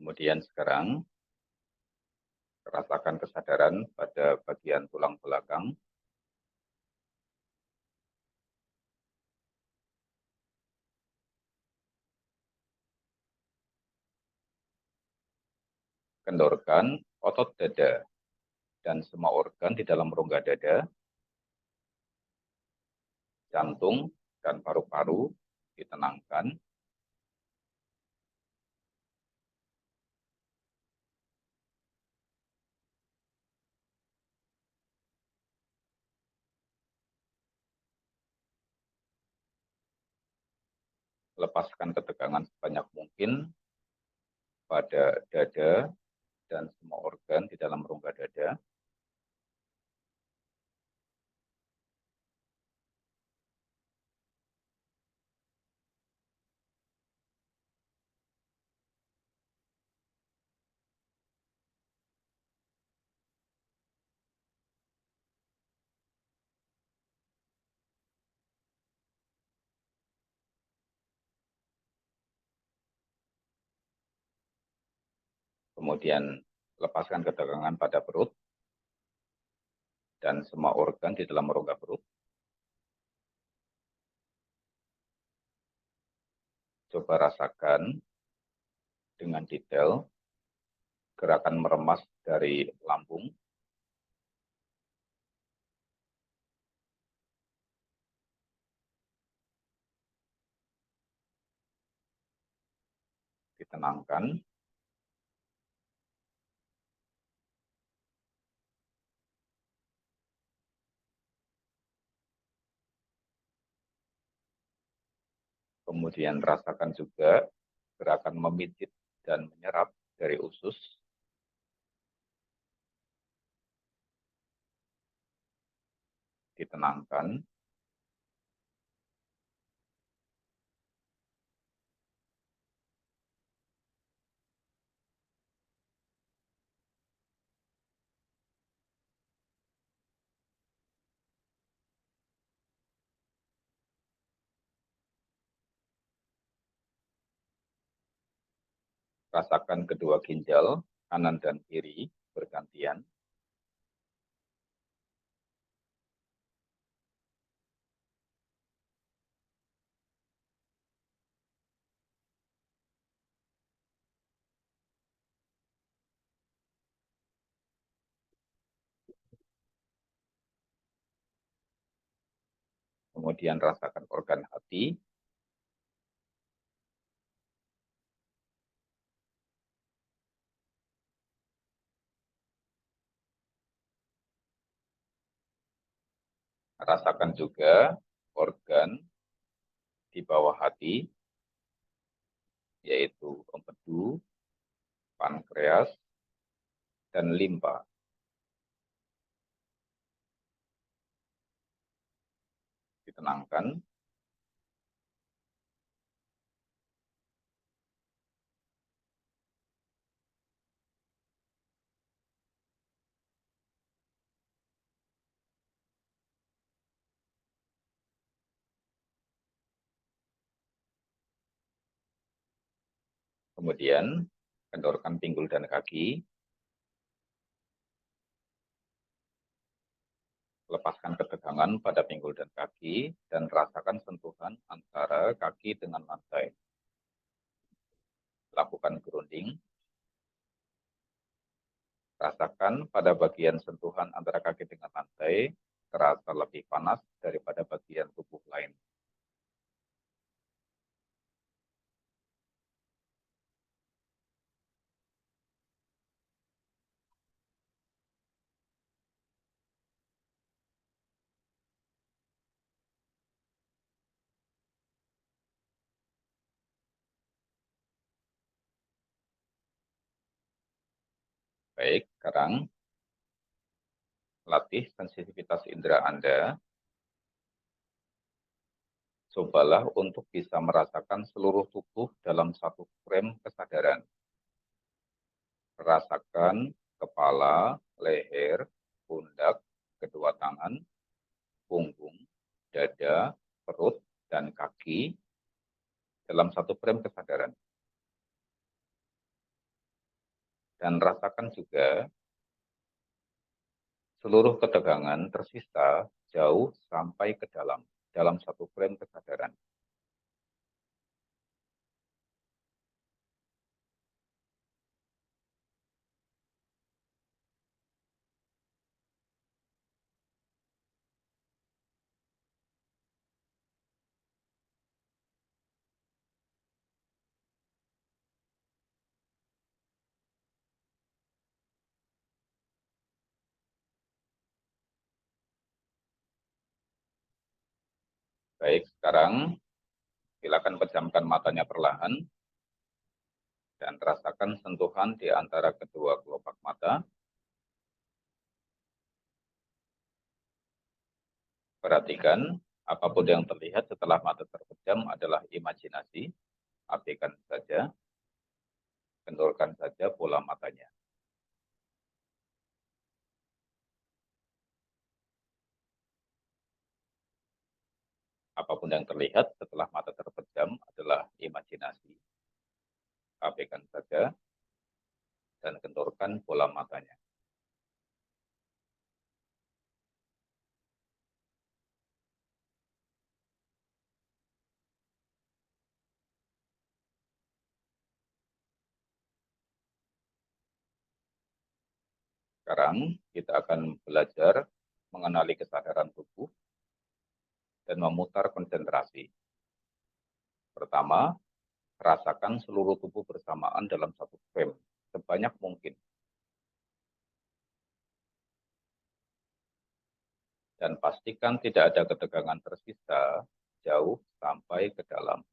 Kemudian sekarang rasakan kesadaran pada bagian tulang belakang. Kendorkan otot dada dan semua organ di dalam rongga dada, jantung dan paru-paru ditenangkan. lepaskan ketegangan sebanyak mungkin pada dada dan semua organ di dalam rongga dada. Kemudian lepaskan ketegangan pada perut dan semua organ di dalam rongga perut. Coba rasakan dengan detail gerakan meremas dari lambung, ditenangkan. Kemudian rasakan juga gerakan memijit dan menyerap dari usus. Ditenangkan. Rasakan kedua ginjal, kanan dan kiri, bergantian. Kemudian rasakan organ hati. Rasakan juga organ di bawah hati, yaitu empedu, pankreas, dan limpa. Ditenangkan. Kemudian kendorkan pinggul dan kaki. Lepaskan ketegangan pada pinggul dan kaki dan rasakan sentuhan antara kaki dengan lantai. Lakukan grounding. Rasakan pada bagian sentuhan antara kaki dengan lantai terasa lebih panas daripada bagian tubuh lain. Baik, sekarang latih sensitivitas indera Anda. Cobalah untuk bisa merasakan seluruh tubuh dalam satu frame kesadaran. Rasakan kepala, leher, pundak, kedua tangan, punggung, dada, perut, dan kaki dalam satu frame kesadaran. Dan rasakan juga seluruh ketegangan tersisa jauh sampai ke dalam satu frame kesadaran. Baik, sekarang Silakan pejamkan matanya perlahan dan rasakan sentuhan di antara kedua kelopak mata. Perhatikan, apapun yang terlihat setelah mata terpejam adalah imajinasi. Abaikan saja, kendorkan saja pola matanya. Apapun yang terlihat setelah mata terpejam adalah imajinasi. Abaikan saja dan kendorkan pola matanya. Sekarang kita akan belajar mengenali kesadaran tubuh dan memutar konsentrasi. Pertama, rasakan seluruh tubuh bersamaan dalam satu frame sebanyak mungkin. Dan pastikan tidak ada ketegangan tersisa jauh sampai ke dalam.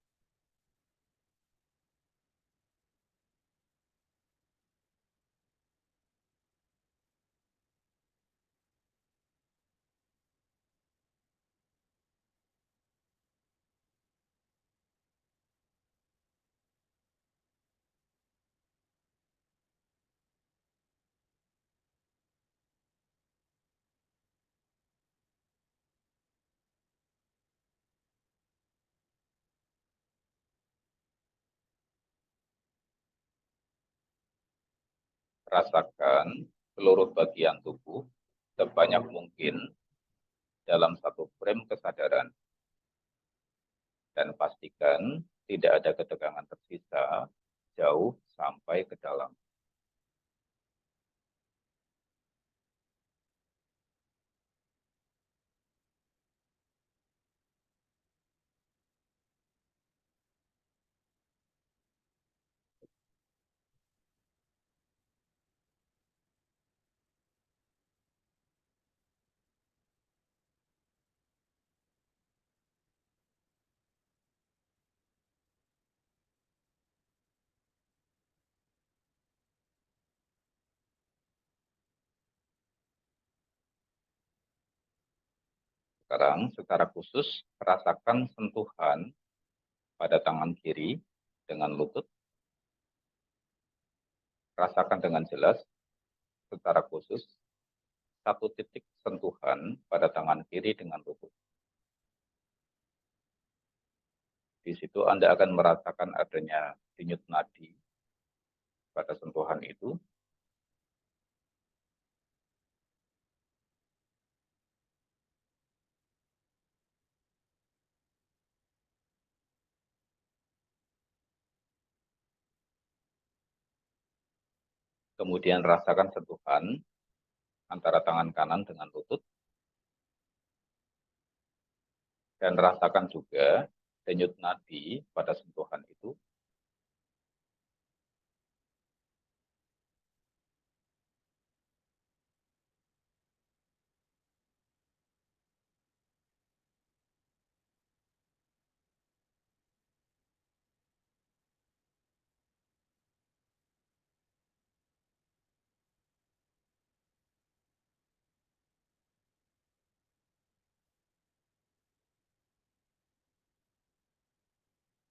Rasakan seluruh bagian tubuh sebanyak mungkin dalam satu frame kesadaran. Dan pastikan tidak ada ketegangan tersisa jauh sampai ke dalam. Sekarang secara khusus rasakan sentuhan pada tangan kiri dengan lutut. Rasakan dengan jelas secara khusus satu titik sentuhan pada tangan kiri dengan lutut. Di situ Anda akan merasakan adanya denyut nadi pada sentuhan itu. Kemudian rasakan sentuhan antara tangan kanan dengan lutut. Dan rasakan juga denyut nadi pada sentuhan itu.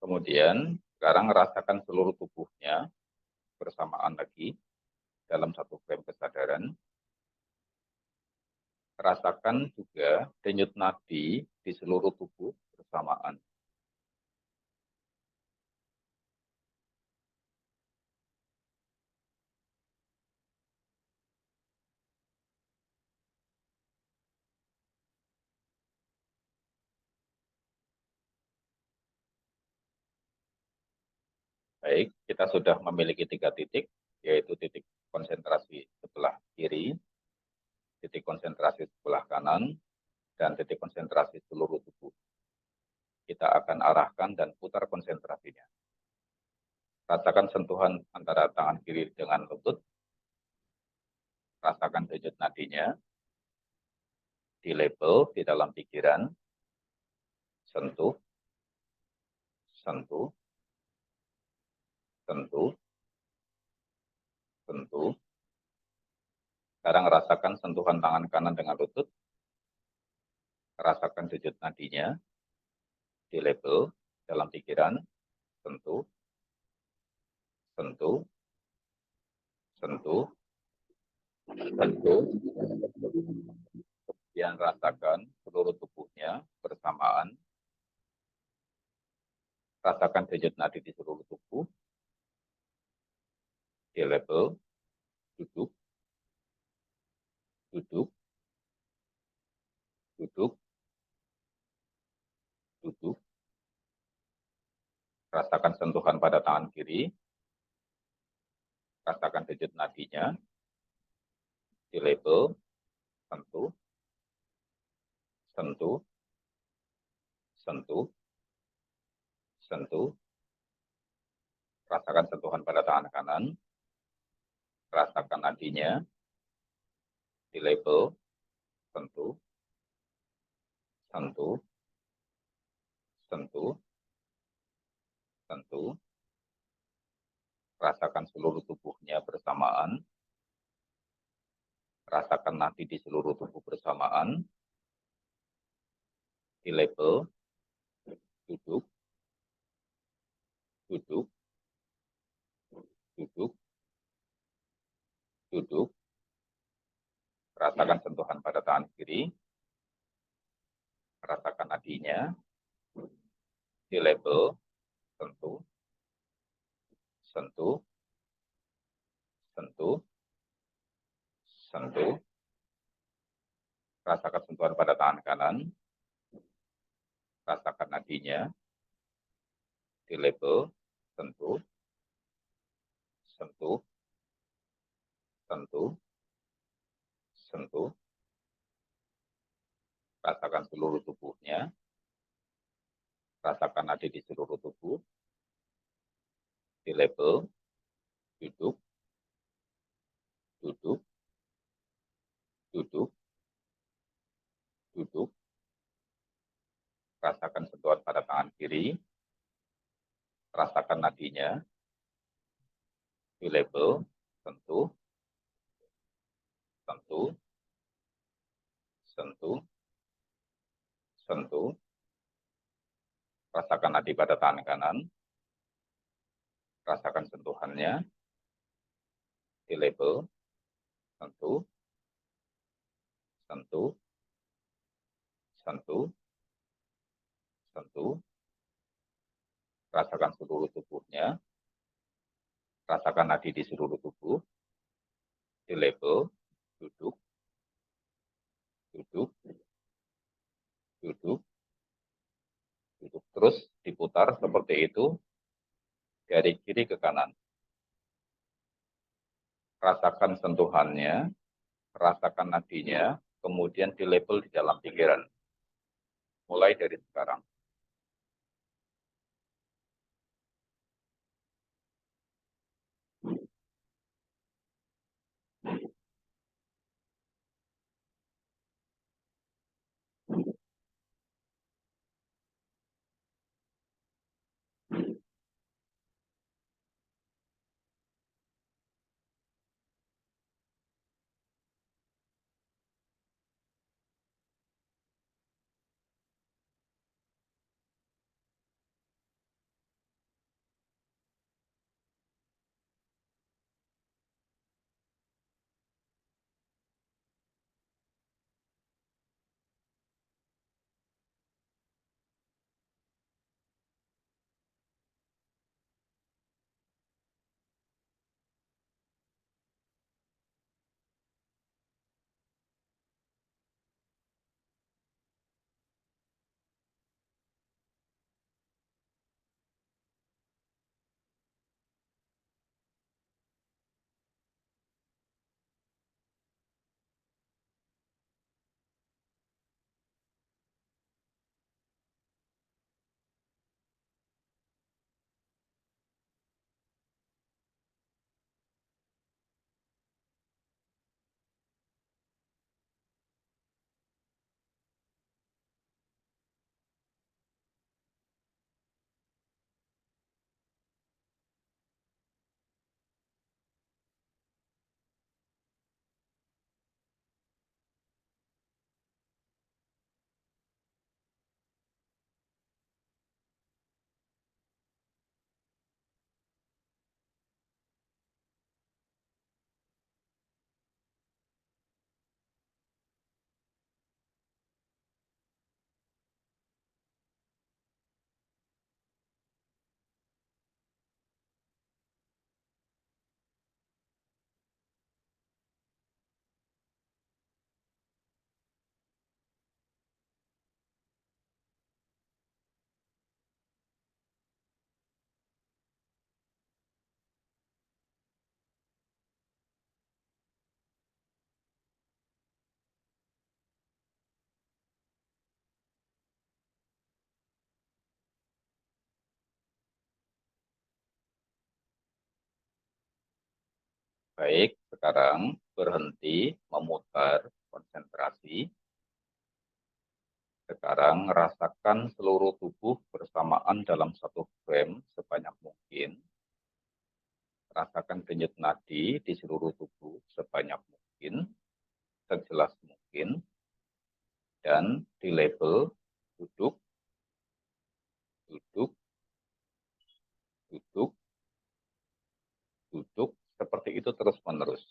Kemudian sekarang rasakan seluruh tubuhnya bersamaan lagi dalam satu frame kesadaran. Rasakan juga denyut nadi di seluruh tubuh bersamaan. Baik, kita sudah memiliki 3 titik, yaitu titik konsentrasi sebelah kiri, titik konsentrasi sebelah kanan, dan titik konsentrasi seluruh tubuh. Kita akan arahkan dan putar konsentrasinya. Rasakan sentuhan antara tangan kiri dengan lutut. Rasakan denyut nadinya. Di label di dalam pikiran. Sentuh. sentuh, sentuh, sentuh. Sekarang rasakan sentuhan tangan kanan dengan lutut, rasakan denyut nadinya, di label dalam pikiran, sentuh, sentuh, sentuh, sentuh. Kemudian rasakan seluruh tubuhnya bersamaan, rasakan denyut nadi di seluruh tubuh, di label, duduk, duduk, duduk, duduk. Rasakan sentuhan pada tangan kiri, rasakan denyut nadinya, di label, sentuh, sentuh, sentuh, sentuh. Rasakan sentuhan pada tangan kanan, rasakan nadinya, di label, sentuh, sentuh, sentuh, sentuh. Rasakan seluruh tubuhnya bersamaan, rasakan nadi di seluruh tubuh bersamaan, di label, duduk, duduk, duduk, duduk. Rasakan sentuhan pada tangan kiri, rasakan nadinya, di label, sentuh, sentuh, sentuh, sentuh. Rasakan sentuhan pada tangan kanan, rasakan nadinya, di label, sentuh, sentuh, sentuh, sentuh. Rasakan seluruh tubuhnya, rasakan nadi di seluruh tubuh, di label, duduk, duduk, duduk, duduk. Rasakan sentuhan pada tangan kiri, rasakan nadinya, di label, sentuh, sentuh, sentuh, sentuh. Rasakan nadi pada tangan kanan, rasakan sentuhannya, di label, sentuh, sentuh, sentuh, sentuh. Rasakan seluruh tubuhnya, rasakan nadi di seluruh tubuh, di label, duduk, duduk, duduk, duduk. Terus diputar seperti itu dari kiri ke kanan. Rasakan sentuhannya, rasakan nadinya, kemudian di label di dalam pikiran. Mulai dari sekarang. Baik, sekarang berhenti memutar konsentrasi. Sekarang rasakan seluruh tubuh bersamaan dalam satu frame sebanyak mungkin. Rasakan denyut nadi di seluruh tubuh sebanyak mungkin, sejelas mungkin, dan di label duduk, duduk, duduk, duduk, seperti itu terus-menerus.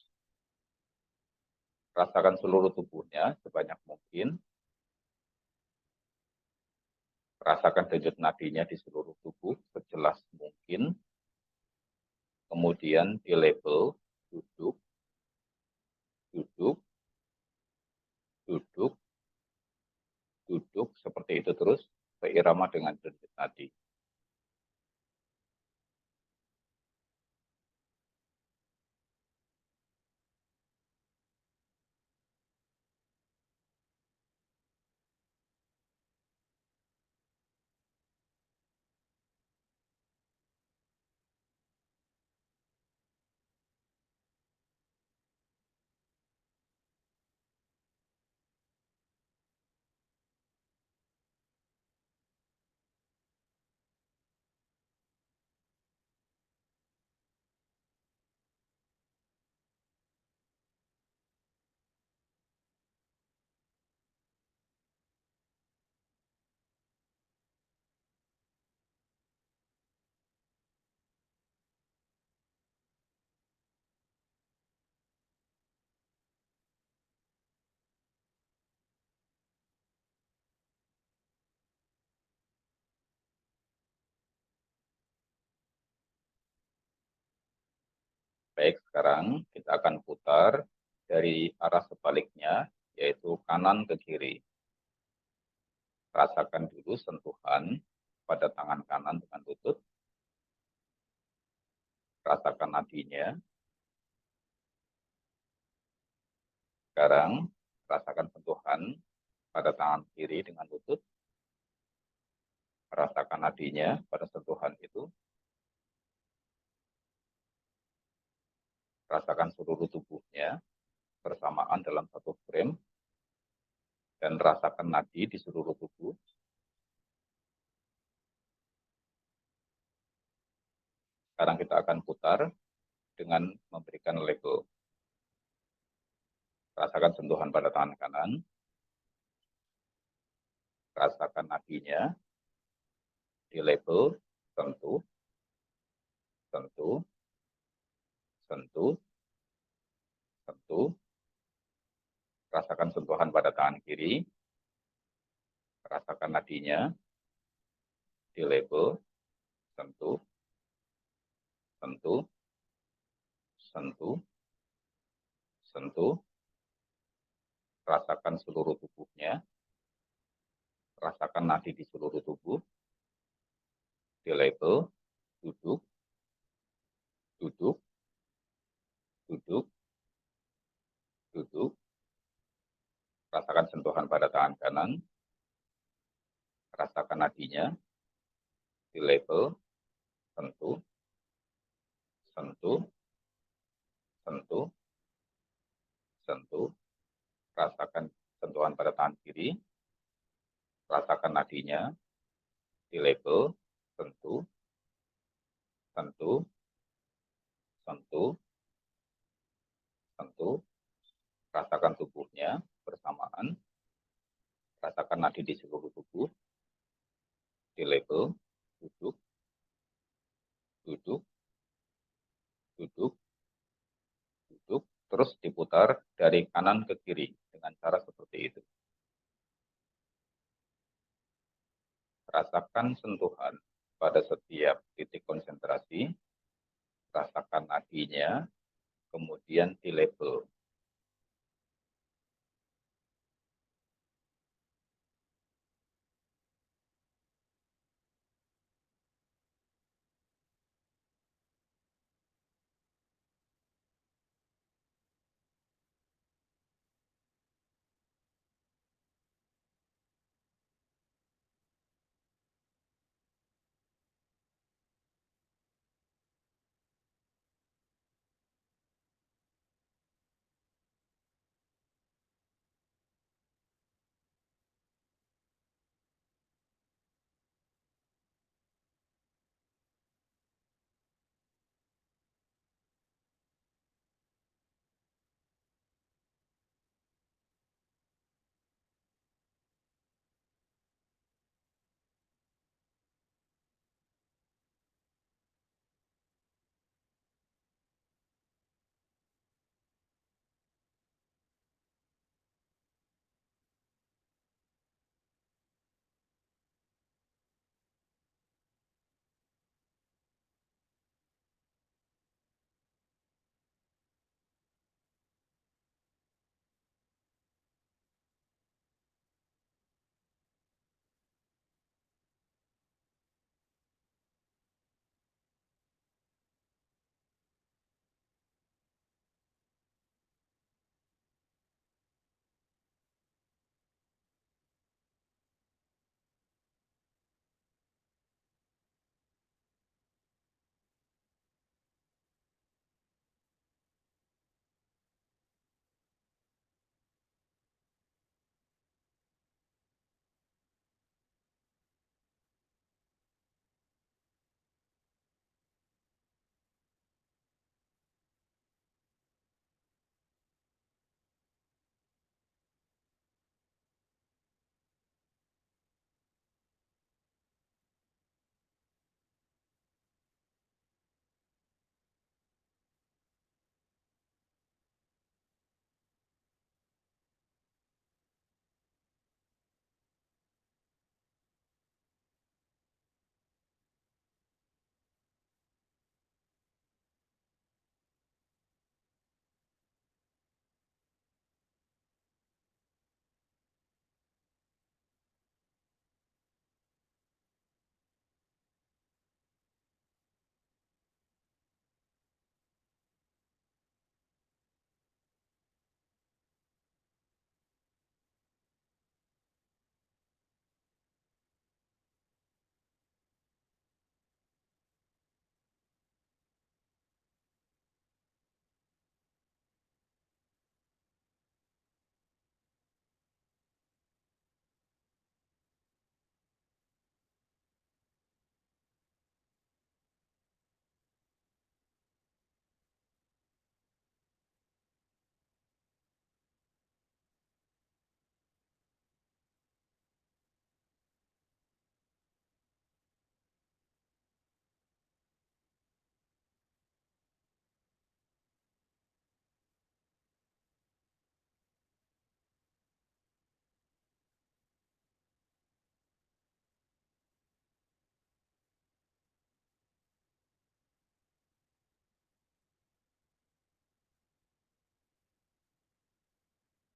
Rasakan seluruh tubuhnya sebanyak mungkin. Rasakan denyut nadinya di seluruh tubuh sejelas mungkin. Kemudian di label duduk, duduk, duduk, duduk, seperti itu terus seirama dengan denyut nadi. Baik, sekarang kita akan putar dari arah sebaliknya, yaitu kanan ke kiri. Rasakan dulu sentuhan pada tangan kanan dengan lutut. Rasakan nadinya. Sekarang rasakan sentuhan pada tangan kiri dengan lutut. Rasakan nadinya pada sentuhan itu. Rasakan seluruh tubuhnya bersamaan dalam satu frame. Dan rasakan nadi di seluruh tubuh. Sekarang kita akan putar dengan memberikan label. Rasakan sentuhan pada tangan kanan. Rasakan nadinya. Di label, sentuh, sentuh, sentuh, sentuh. Rasakan sentuhan pada tangan kiri. Rasakan nadinya. Di label, sentuh, sentuh, sentuh, sentuh. Rasakan seluruh tubuhnya. Rasakan nadi di seluruh tubuh. Di label, duduk, duduk, duduk, duduk. Rasakan sentuhan pada tangan kanan. Rasakan nadinya. Di label, sentuh, sentuh, sentuh, sentuh. Rasakan sentuhan pada tangan kiri. Rasakan nadinya. Di label, sentuh, sentuh, sentuh, sentuh. Rasakan tubuhnya bersamaan. Rasakan nadi di seluruh tubuh. Di label, duduk, duduk, duduk, duduk. Terus diputar dari kanan ke kiri dengan cara seperti itu. Rasakan sentuhan pada setiap titik konsentrasi. Rasakan nadinya, kemudian di label.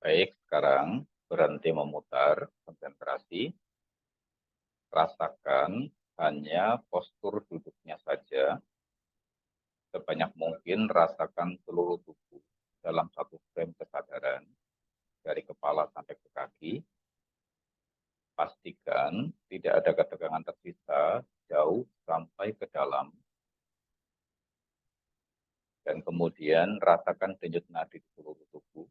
Baik, sekarang berhenti memutar, konsentrasi, rasakan hanya postur duduknya saja. Sebanyak mungkin rasakan seluruh tubuh dalam satu frame kesadaran, dari kepala sampai ke kaki. Pastikan tidak ada ketegangan tersisa jauh sampai ke dalam. Dan kemudian rasakan denyut nadi di seluruh tubuh.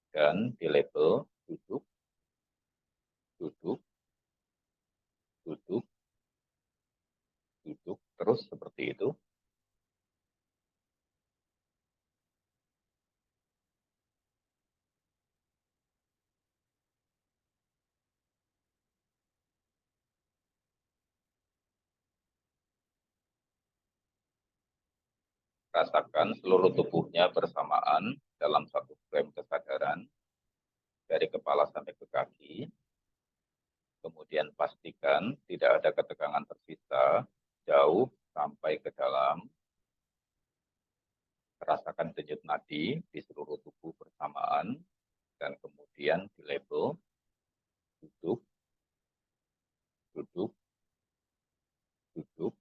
Dan di label duduk, duduk, duduk, duduk, terus seperti itu. Rasakan seluruh tubuhnya bersamaan dalam satu frame kesadaran, dari kepala sampai ke kaki. Kemudian pastikan tidak ada ketegangan tersisa jauh sampai ke dalam. Rasakan denyut nadi di seluruh tubuh bersamaan, dan kemudian di label duduk, duduk, duduk,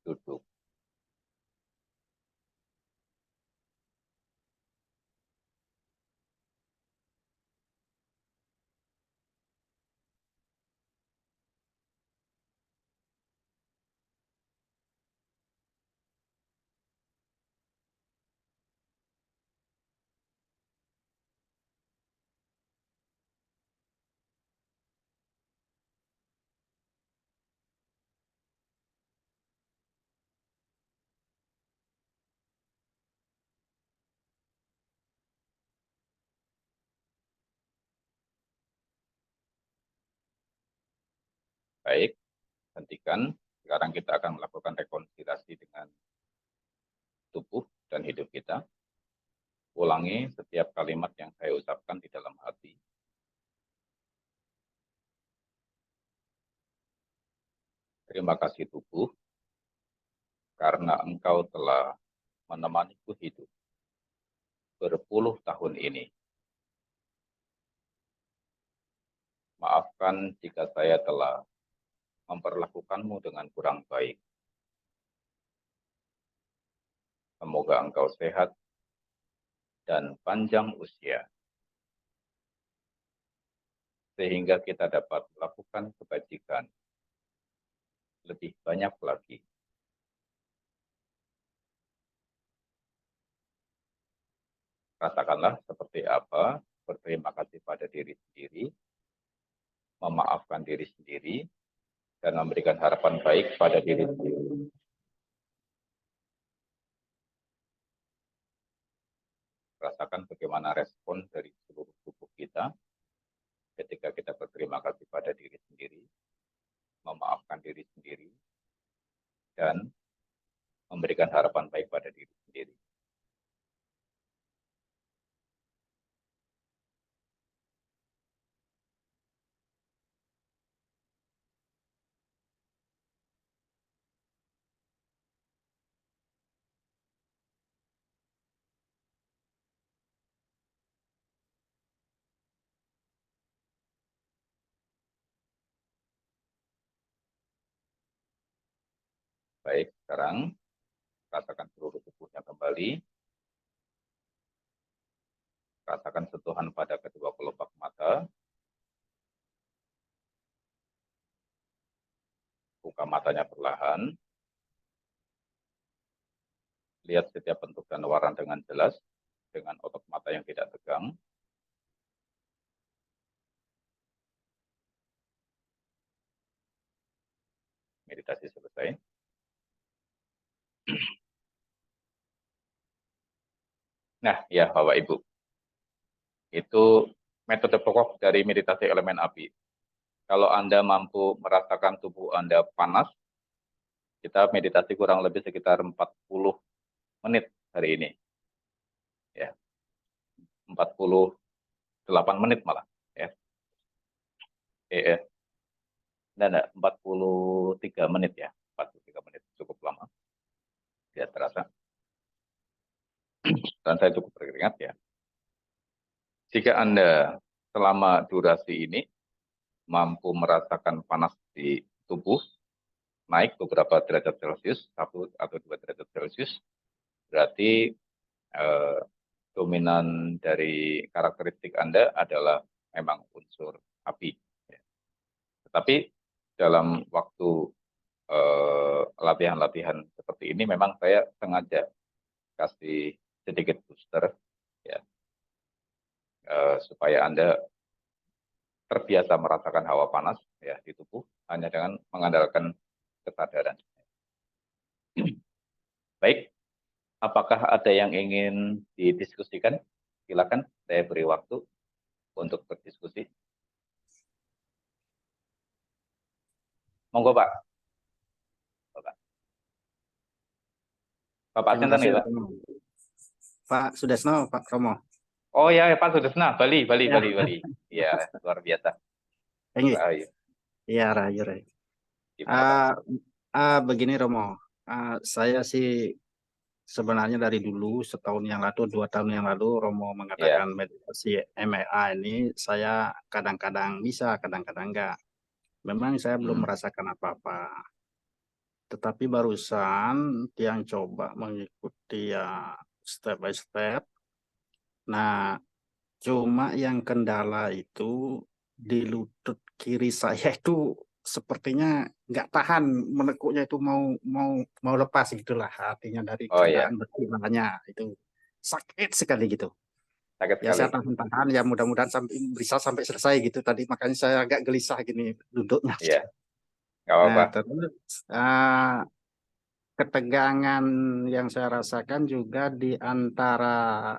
duduk. Baik, hentikan. Sekarang kita akan melakukan rekonsiliasi dengan tubuh dan hidup kita. Ulangi setiap kalimat yang saya ucapkan di dalam hati. Terima kasih tubuh, karena engkau telah menemaniku hidup berpuluh tahun ini. Maafkan jika saya telah memperlakukanmu dengan kurang baik. Semoga engkau sehat dan panjang usia, sehingga kita dapat melakukan kebajikan lebih banyak lagi. Rasakanlah seperti apa berterima kasih pada diri sendiri, memaafkan diri sendiri, dan memberikan harapan baik pada diri sendiri. Rasakan bagaimana respon dari seluruh tubuh kita ketika kita berterima kasih pada diri sendiri, memaafkan diri sendiri, dan memberikan harapan baik pada diri sendiri. Baik, sekarang rasakan seluruh tubuhnya kembali. Rasakan sentuhan pada kedua kelopak mata. Buka matanya perlahan. Lihat setiap bentuk dan warna dengan jelas, dengan otot mata yang tidak tegang. Meditasi selesai. Nah, ya Bapak Ibu, itu metode pokok dari meditasi elemen api. Kalau Anda mampu merasakan tubuh Anda panas, kita meditasi kurang lebih sekitar 40 menit hari ini. Ya, 48 menit malah. Ya. Nah, 43 menit ya. 43 menit cukup lama. Tidak terasa. dan saya cukup berkeringat ya. Jika Anda selama durasi ini mampu merasakan panas di tubuh, naik beberapa derajat Celcius, 1 atau 2 derajat Celcius, berarti dominan dari karakteristik Anda adalah memang unsur api. Tetapi dalam waktu latihan-latihan seperti ini memang saya sengaja kasih sedikit booster ya, supaya Anda terbiasa merasakan hawa panas ya di tubuh hanya dengan mengandalkan kesadaran. Baik, apakah ada yang ingin didiskusikan? Silakan, saya beri waktu untuk berdiskusi. Monggo Pak. Bapak Terima Sinten kasih, ya Pak? Pak Sudesno, Pak Romo. Oh ya Pak Sudesna, Bali. Ya. Ya, luar biasa. Rahayu. Iya, Rahayu. Begini Romo, saya sih sebenarnya dari dulu, setahun yang lalu, 2 tahun yang lalu, Romo mengatakan meditasi MLA ini, saya kadang-kadang bisa, kadang-kadang enggak. Memang saya belum merasakan apa-apa. Tetapi barusan yang coba mengikuti ya step by step. Nah, cuma yang kendala itu di lutut kiri saya itu sepertinya nggak tahan, menekuknya itu mau lepas gitulah, artinya dari keadaan berkibahnya itu sakit sekali gitu. Sakit Ya saya sekali. tahan-tahan ya, mudah-mudahan bisa sampai selesai gitu tadi, makanya saya agak gelisah gini duduknya. Iya, nggak apa-apa. Nah, terus ketegangan yang saya rasakan juga di antara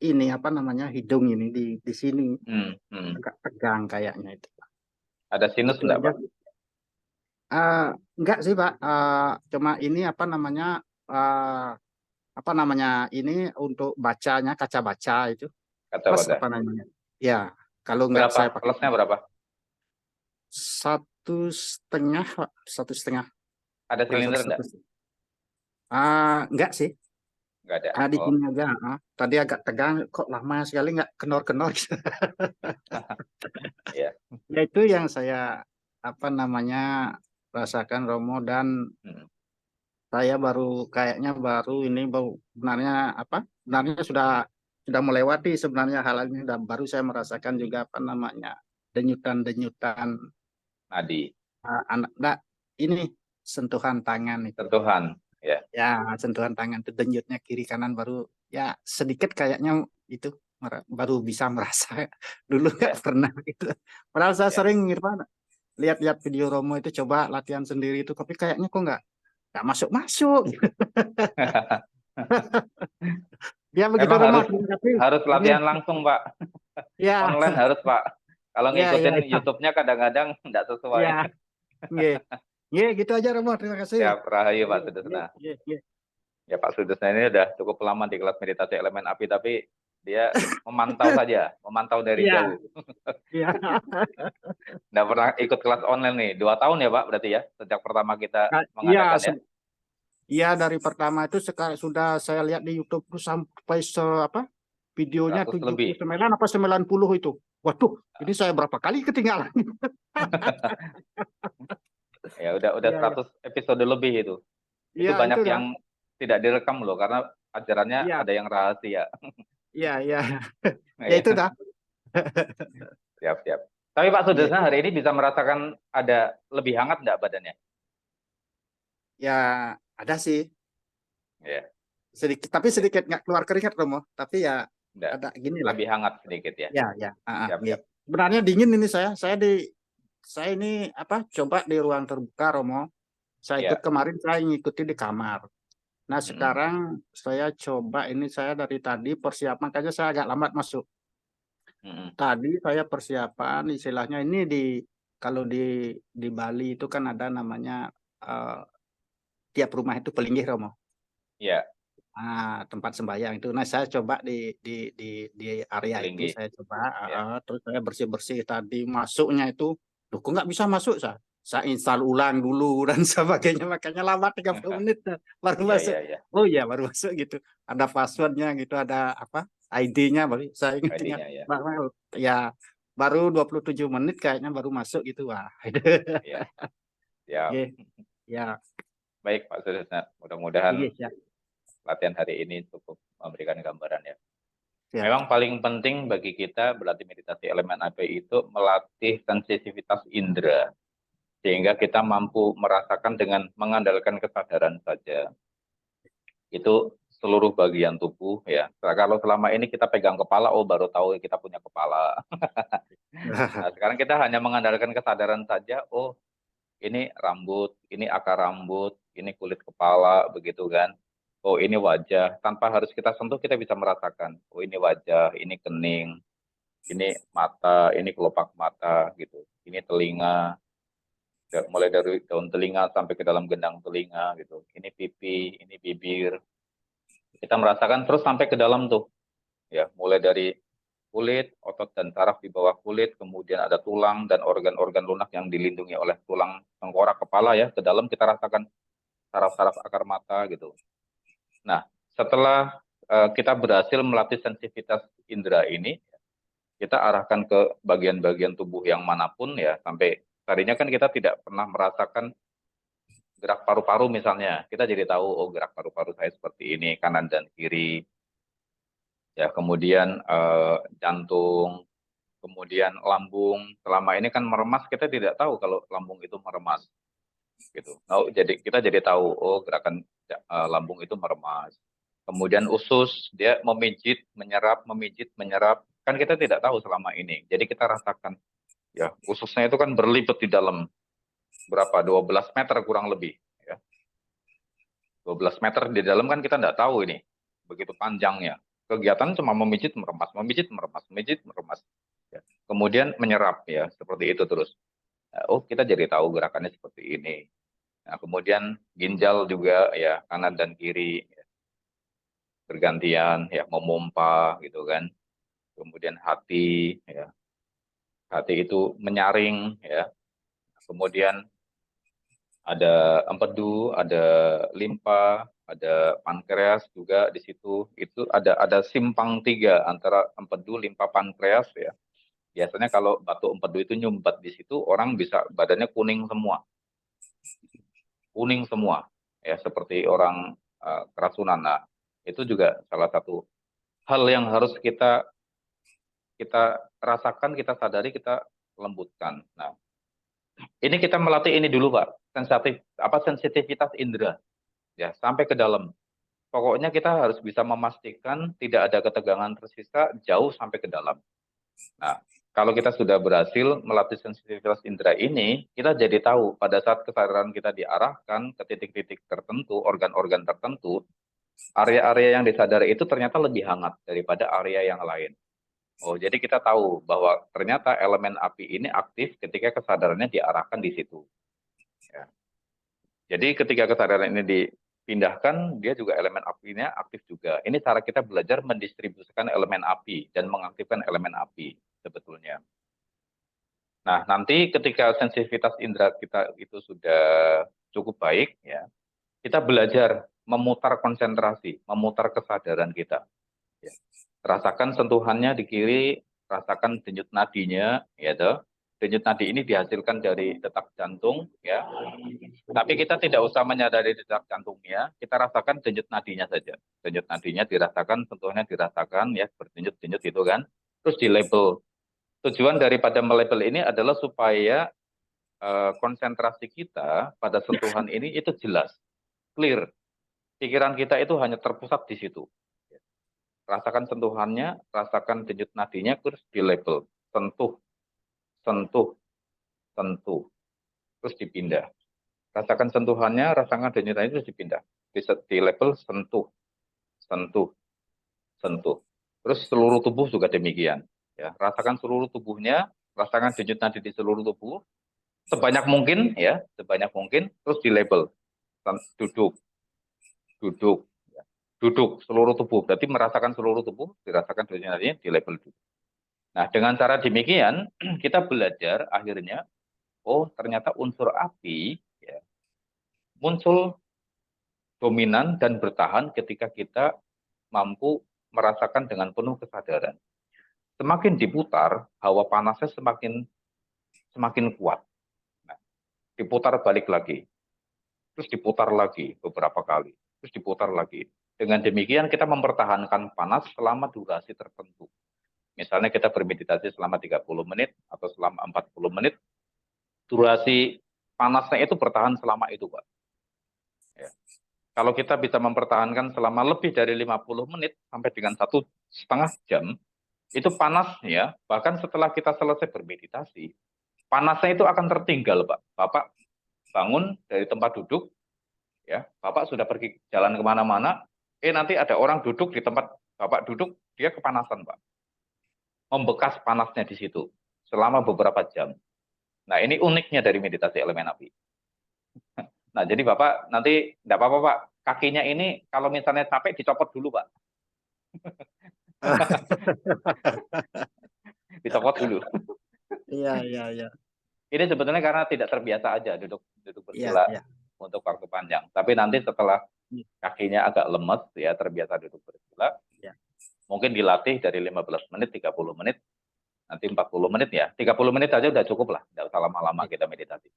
ini apa namanya hidung ini di sini agak tegang kayaknya itu. Ada sinus Itu enggak aja. Pak? Enggak sih Pak, cuma ini apa namanya ini untuk bacanya, kaca baca itu plus Kata-kata. apa namanya ya, kalau enggak Berapa? saya pakai Plusnya berapa? 1,5 Pak, 1,5. Ada Rasa silinder enggak? 1,5. Enggak sih. Enggak ada. Di sini aja. Tadi agak tegang, kok lama sekali nggak kenor-kenor. Iya. Ya itu yang saya apa namanya rasakan Romo, dan saya kayaknya baru ini sebenarnya sudah melewati sebenarnya hal ini, dan baru saya merasakan juga apa namanya denyutan Nadi. enggak, ini sentuhan tangan itu. Sentuhan, ya. Ya, sentuhan tangan itu denyutnya kiri kanan baru ya sedikit kayaknya itu baru bisa merasa. Dulu nggak pernah gitu. Padahal saya sering lihat-lihat video Romo itu, coba latihan sendiri itu, tapi kayaknya kok nggak masuk. Ya begitu Memang Romo. harus latihan langsung Pak. Ya. Online harus Pak. Kalau ngikutin Ya. YouTube-nya kadang-kadang nggak sesuai. Ya. Ya, gitu aja Romo. Terima kasih. Siap, Rahayu Pak Sudesna. Ya Pak Sudesna ini udah cukup lama di kelas meditasi elemen api, tapi dia memantau saja, memantau dari jauh. Iya. Nggak pernah ikut kelas online nih, 2 tahun ya Pak berarti ya, sejak pertama kita mengadakan ya? Iya, dari pertama itu sekarang sudah saya lihat di YouTube itu sampai videonya 79 apa 90 itu. Waduh, ini saya berapa kali ketinggalan. Ya udah 100 episode lebih itu. Itu banyak yang tidak direkam loh, karena ajarannya ada yang rahasia. Iya. Ya itu dah. Siap. Tapi Pak Sudesna hari ini bisa merasakan ada lebih hangat nggak badannya? Ya ada sih. Ya. Sedikit nggak keluar keringat Romo, tapi ya ada gini lah. Lebih hangat sedikit ya. Ya. Sebenarnya dingin ini saya ini coba di ruang terbuka Romo. Saya ikut kemarin, saya ngikuti di kamar. Nah sekarang saya coba ini, saya dari tadi persiapan, makanya saya agak lambat masuk. Tadi saya persiapan istilahnya ini kalau di Bali itu kan ada namanya tiap rumah itu pelinggih Romo. Iya. Tempat sembahyang itu. Nah saya coba di area itu saya coba, terus saya bersih tadi, masuknya itu, kok nggak bisa masuk saya. saya install ulang dulu dan sebagainya, makanya lama 30 menit baru Iya, masuk. iya, iya. Oh iya, baru masuk gitu. Ada passwordnya gitu, ada apa? ID-nya baru saya ingat-ingat. ID-nya ya. Ya baru 27 menit kayaknya baru masuk gitu. Wah. Iya, siap. Oke, ya. Baik, Pak Sudesna. Mudah-mudahan Oke, siap. latihan hari ini cukup memberikan gambaran ya. Siap. Memang paling penting bagi kita berlatih meditasi elemen api itu melatih sensitivitas indera. Sehingga kita mampu merasakan dengan mengandalkan kesadaran saja. Itu seluruh bagian tubuh ya. Nah, kalau selama ini kita pegang kepala, oh baru tahu kita punya kepala. Nah, sekarang kita hanya mengandalkan kesadaran saja, oh ini rambut, ini akar rambut, ini kulit kepala, begitu kan. Oh ini wajah, tanpa harus kita sentuh kita bisa merasakan. Oh ini wajah, ini kening, ini mata, ini kelopak mata gitu. Ini telinga, mulai dari daun telinga sampai ke dalam gendang telinga gitu. Ini pipi, ini bibir. Kita merasakan terus sampai ke dalam tuh. Ya, mulai dari kulit, otot dan saraf di bawah kulit, kemudian ada tulang dan organ-organ lunak yang dilindungi oleh tulang tengkorak kepala ya. Ke dalam kita rasakan saraf-saraf akar mata gitu. Nah, setelah kita berhasil melatih sensitivitas indera ini, kita arahkan ke bagian-bagian tubuh yang manapun ya, sampai tadinya kan kita tidak pernah merasakan gerak paru-paru misalnya, kita jadi tahu oh gerak paru-paru saya seperti ini, kanan dan kiri. Ya, kemudian jantung, kemudian lambung. Selama ini kan meremas, kita tidak tahu kalau lambung itu meremas gitu. Nah, jadi kita jadi tahu oh gerakan lambung itu meremas. Kemudian usus dia memijit, menyerap, memijit, menyerap. Kan kita tidak tahu selama ini. Jadi kita rasakan ya, ususnya itu kan berlipat di dalam berapa? 12 meter kurang lebih ya. 12 meter di dalam kan kita tidak tahu ini. Begitu panjangnya. Kegiatan cuma memijit, meremas, memijit, meremas, memijit, meremas. Ya. Kemudian menyerap ya, seperti itu terus. Nah, oh kita jadi tahu gerakannya seperti ini. Nah, kemudian ginjal juga ya kanan dan kiri ya, bergantian ya memompa gitu kan. Kemudian hati ya, hati itu menyaring ya. Kemudian ada empedu, ada limpa, ada pankreas juga di situ. Itu ada simpang tiga antara empedu, limpa, pankreas ya. Biasanya kalau batu empedu itu nyumbat di situ, orang bisa badannya kuning semua. Kuning semua. Ya, seperti orang kerasunan. Nah, itu juga salah satu hal yang harus kita rasakan, kita sadari, kita lembutkan. Nah, ini kita melatih ini dulu, Pak. Sensitivitas indera ya, sampai ke dalam. Pokoknya kita harus bisa memastikan tidak ada ketegangan tersisa jauh sampai ke dalam. Nah, kalau kita sudah berhasil melatih sensitivitas indera ini, kita jadi tahu pada saat kesadaran kita diarahkan ke titik-titik tertentu, organ-organ tertentu, area-area yang disadari itu ternyata lebih hangat daripada area yang lain. Oh, jadi kita tahu bahwa ternyata elemen api ini aktif ketika kesadarannya diarahkan di situ. Ya. Jadi ketika kesadaran ini dipindahkan, dia juga elemen apinya aktif juga. Ini cara kita belajar mendistribusikan elemen api dan mengaktifkan elemen api sebetulnya. Nah, nanti ketika sensitivitas indera kita itu sudah cukup baik, ya, kita belajar memutar konsentrasi, memutar kesadaran kita. Ya. Rasakan sentuhannya di kiri, rasakan denyut nadinya, ya toh. Denyut nadi ini dihasilkan dari detak jantung, ya. Tapi kita tidak usah menyadari detak jantungnya, kita rasakan denyut nadinya saja. Denyut nadinya dirasakan, sentuhannya dirasakan, ya, berdenyut-denyut itu kan. Terus di label. Tujuan daripada melabel ini adalah supaya konsentrasi kita pada sentuhan ini itu jelas, clear. Pikiran kita itu hanya terpusat di situ. Rasakan sentuhannya, rasakan denyut nadinya, terus di label. Sentuh, sentuh, sentuh. Terus dipindah. Rasakan sentuhannya, rasakan denyut nadinya, terus dipindah. Di label sentuh, sentuh, sentuh. Terus seluruh tubuh juga demikian. Ya, rasakan seluruh tubuhnya, rasakan denyut nadi di seluruh tubuh, sebanyak mungkin ya, sebanyak mungkin, terus di label. Duduk, duduk, ya. Duduk seluruh tubuh. Berarti merasakan seluruh tubuh, dirasakan denyut nadinya di label duduk. Nah, dengan cara demikian, kita belajar akhirnya oh ternyata unsur api ya, muncul dominan dan bertahan ketika kita mampu merasakan dengan penuh kesadaran. Semakin diputar, hawa panasnya semakin kuat. Nah, diputar balik lagi, terus diputar lagi beberapa kali, terus diputar lagi. Dengan demikian kita mempertahankan panas selama durasi tertentu. Misalnya kita bermeditasi selama 30 menit atau selama 40 menit, durasi panasnya itu bertahan selama itu, Pak. Ya. Kalau kita bisa mempertahankan selama lebih dari 50 menit sampai dengan 1,5 jam, itu panas ya, bahkan setelah kita selesai bermeditasi, panasnya itu akan tertinggal, Pak. Bapak bangun dari tempat duduk, ya, Bapak sudah pergi jalan kemana-mana, nanti ada orang duduk di tempat Bapak duduk, dia kepanasan, Pak. Membekas panasnya di situ selama beberapa jam. Nah, ini uniknya dari meditasi elemen api. Nah, jadi Bapak nanti tidak apa-apa, Pak. Kakinya ini kalau misalnya capek dicopot dulu, Pak. Dicopot dulu. Iya, iya, iya. Ini sebetulnya karena tidak terbiasa aja duduk Iya, bersila iya. untuk waktu panjang. Tapi nanti setelah kakinya agak lemes ya, terbiasa duduk bersila, Iya. mungkin dilatih dari 15 menit, 30 menit, nanti 40 menit ya. 30 menit aja udah cukup lah, tidak usah lama-lama kita meditasi.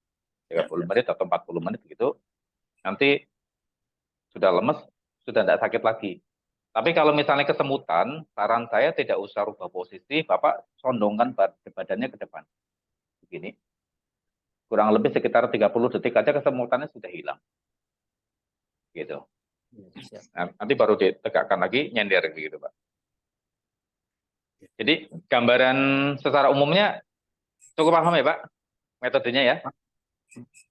30 Iya. menit atau 40 menit gitu, nanti sudah lemes, sudah tidak sakit lagi. Tapi kalau misalnya kesemutan, saran saya tidak usah rubah posisi, Bapak sondongkan badannya ke depan. Begini. Kurang lebih sekitar 30 detik aja kesemutannya sudah hilang. Gitu. Iya, siap. Nah, nanti baru ditegakkan lagi, nyender gitu, Pak. Jadi gambaran secara umumnya cukup paham ya, Pak? Metodenya ya?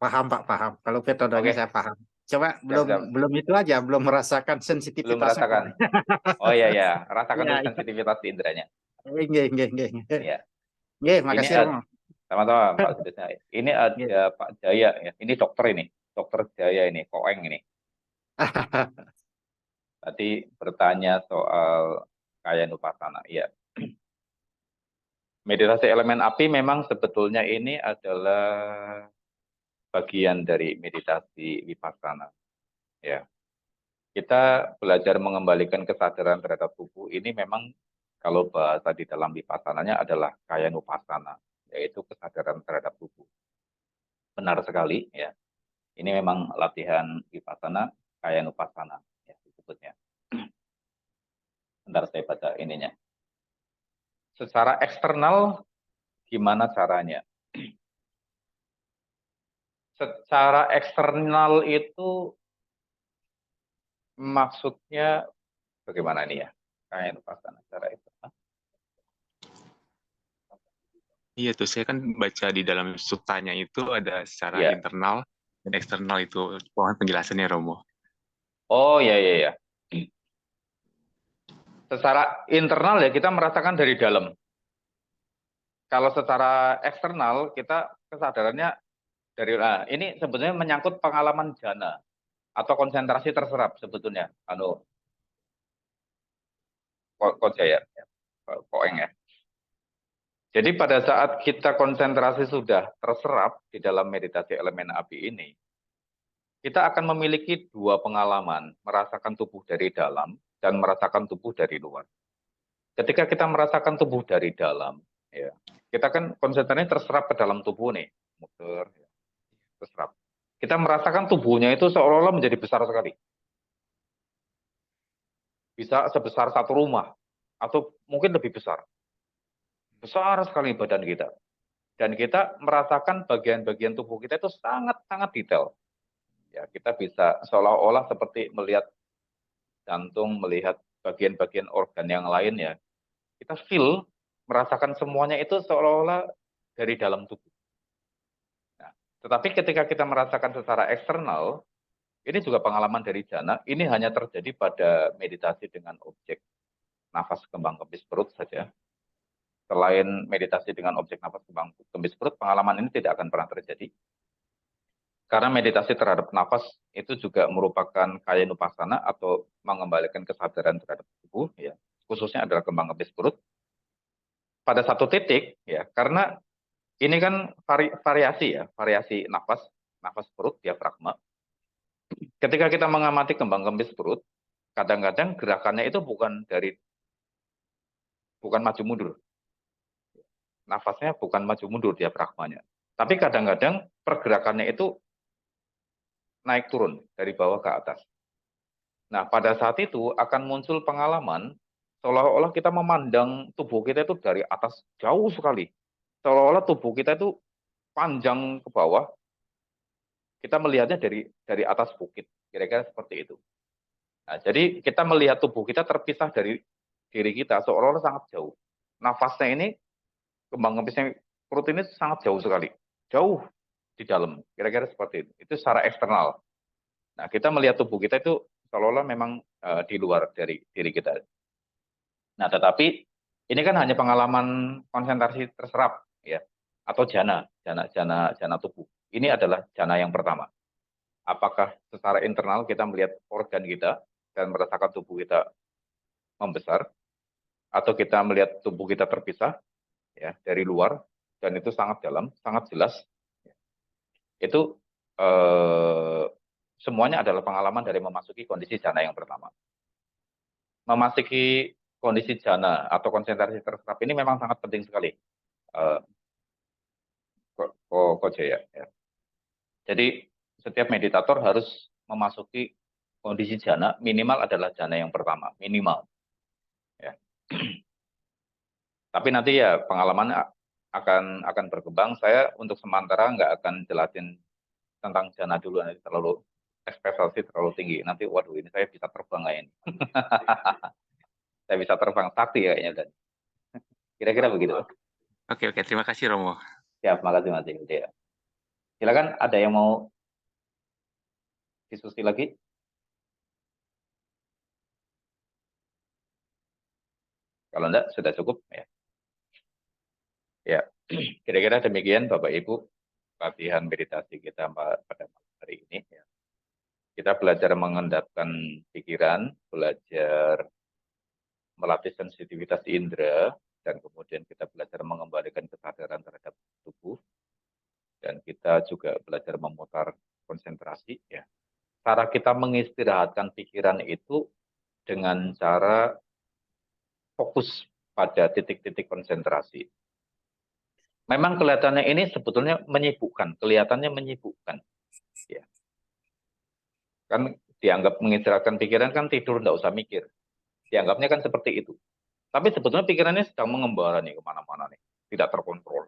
Paham, Pak, paham. Kalau metodenya Oke, saya paham. Coba siap, siap. belum itu aja, belum merasakan Belum sensitivitasnya kok. merasakan. Oh iya, ya. Rasakan Iya, dulu iya. sensitivitas di inderanya. Nggih, nggih, nggih. Iya. Nggih, Ini makasih Romo. sama-sama Pak Sudesnya. Ini Nggih. ada Pak Jaya ya. Ini dokter ini. Dokter Jaya ini, Koeng ini. Tadi bertanya soal kaya nupasana. Iya. Meditasi elemen api memang sebetulnya ini adalah bagian dari meditasi vipassana. Ya. Kita belajar mengembalikan kesadaran terhadap tubuh ini memang kalau bahasa di dalam vipassananya adalah kaya nupasana, yaitu kesadaran terhadap tubuh. Benar sekali ya. Ini memang latihan vipassana kaya nupasana ya disebutnya. Bentar saya baca ininya. Secara eksternal gimana caranya? Secara eksternal itu maksudnya bagaimana nih ya? Kaya nupasana secara eksternal. Iya tuh, saya kan baca di dalam sutanya itu ada secara Ya. internal dan eksternal itu. Mohon penjelasannya, Romo. Oh ya ya ya. Secara internal ya kita merasakan dari dalam. Kalau secara eksternal kita kesadarannya dari ini sebetulnya menyangkut pengalaman jana atau konsentrasi terserap sebetulnya. Kok saya ya, Koeng ya. Jadi pada saat kita konsentrasi sudah terserap di dalam meditasi elemen api ini, kita akan memiliki dua pengalaman, merasakan tubuh dari dalam dan merasakan tubuh dari luar. Ketika kita merasakan tubuh dari dalam, ya, kita kan konsentrasinya terserap ke dalam tubuh nih, muter, ya, terserap. Kita merasakan tubuhnya itu seolah-olah menjadi besar sekali. Bisa sebesar satu rumah, atau mungkin lebih besar. Besar sekali badan kita. Dan kita merasakan bagian-bagian tubuh kita itu sangat-sangat detail. Ya, kita bisa seolah-olah seperti melihat jantung, melihat bagian-bagian organ yang lain ya. Kita feel, merasakan semuanya itu seolah-olah dari dalam tubuh. Nah, tetapi ketika kita merasakan secara eksternal, ini juga pengalaman dari jana, ini hanya terjadi pada meditasi dengan objek nafas kembang kempis perut saja. Selain meditasi dengan objek nafas kembang kempis perut, pengalaman ini tidak akan pernah terjadi. Karena meditasi terhadap nafas itu juga merupakan kaya nupasana atau mengembalikan kesadaran terhadap tubuh, ya, khususnya adalah kembang kempis perut. Pada satu titik, ya, karena ini kan variasi ya, variasi nafas perut, diafragma. Ketika kita mengamati kembang kempis perut, kadang-kadang gerakannya itu bukan maju mundur. Nafasnya bukan maju mundur diafragmanya. Tapi kadang-kadang pergerakannya itu naik turun dari bawah ke atas. Nah, pada saat itu akan muncul pengalaman seolah-olah kita memandang tubuh kita itu dari atas jauh sekali. Seolah-olah tubuh kita itu panjang ke bawah, kita melihatnya dari atas bukit, kira-kira seperti itu. Nah, jadi kita melihat tubuh kita terpisah dari diri kita seolah-olah sangat jauh. Nafasnya ini, kembang kempisnya perut ini sangat jauh sekali, jauh di dalam, kira-kira seperti itu. Itu secara eksternal. Nah, kita melihat tubuh kita itu seolah-olah memang di luar dari diri kita. Nah, tetapi ini kan hanya pengalaman konsentrasi terserap, ya, atau jana tubuh. Ini adalah jana yang pertama. Apakah secara internal kita melihat organ kita dan merasakan tubuh kita membesar, atau kita melihat tubuh kita terpisah, ya, dari luar dan itu sangat dalam, sangat jelas. Itu semuanya adalah pengalaman dari memasuki kondisi jana yang pertama. Memasuki kondisi jana atau konsentrasi terserap ini memang sangat penting sekali, Coach ya. Jadi setiap meditator harus memasuki kondisi jana, minimal adalah jana yang pertama, minimal. Ya. Tapi nanti ya pengalaman akan berkembang. Saya untuk sementara nggak akan jelasin tentang jana dulu, nanti terlalu ekspektasi terlalu tinggi. Nanti waduh ini saya bisa terbang kayak ini. Saya bisa terbang sakti kayaknya dan kira-kira begitu. Oke, terima kasih Romo. Ya, makasih Mas Ade. Silakan, ada yang mau diskusi lagi? Kalau enggak, sudah cukup ya. Ya, kira-kira demikian Bapak Ibu latihan meditasi kita pada hari ini. Ya. Kita belajar mengendapkan pikiran, belajar melatih sensitivitas indera, dan kemudian kita belajar mengembalikan kesadaran terhadap tubuh, dan kita juga belajar memutar konsentrasi. Ya. Cara kita mengistirahatkan pikiran itu dengan cara fokus pada titik-titik konsentrasi. Memang kelihatannya ini sebetulnya menyibukkan, kelihatannya menyibukkan. Ya. Kan dianggap mengistirahatkan pikiran kan tidur, nggak usah mikir. Dianggapnya kan seperti itu. Tapi sebetulnya pikirannya sedang mengembara nih kemana-mana nih, tidak terkontrol.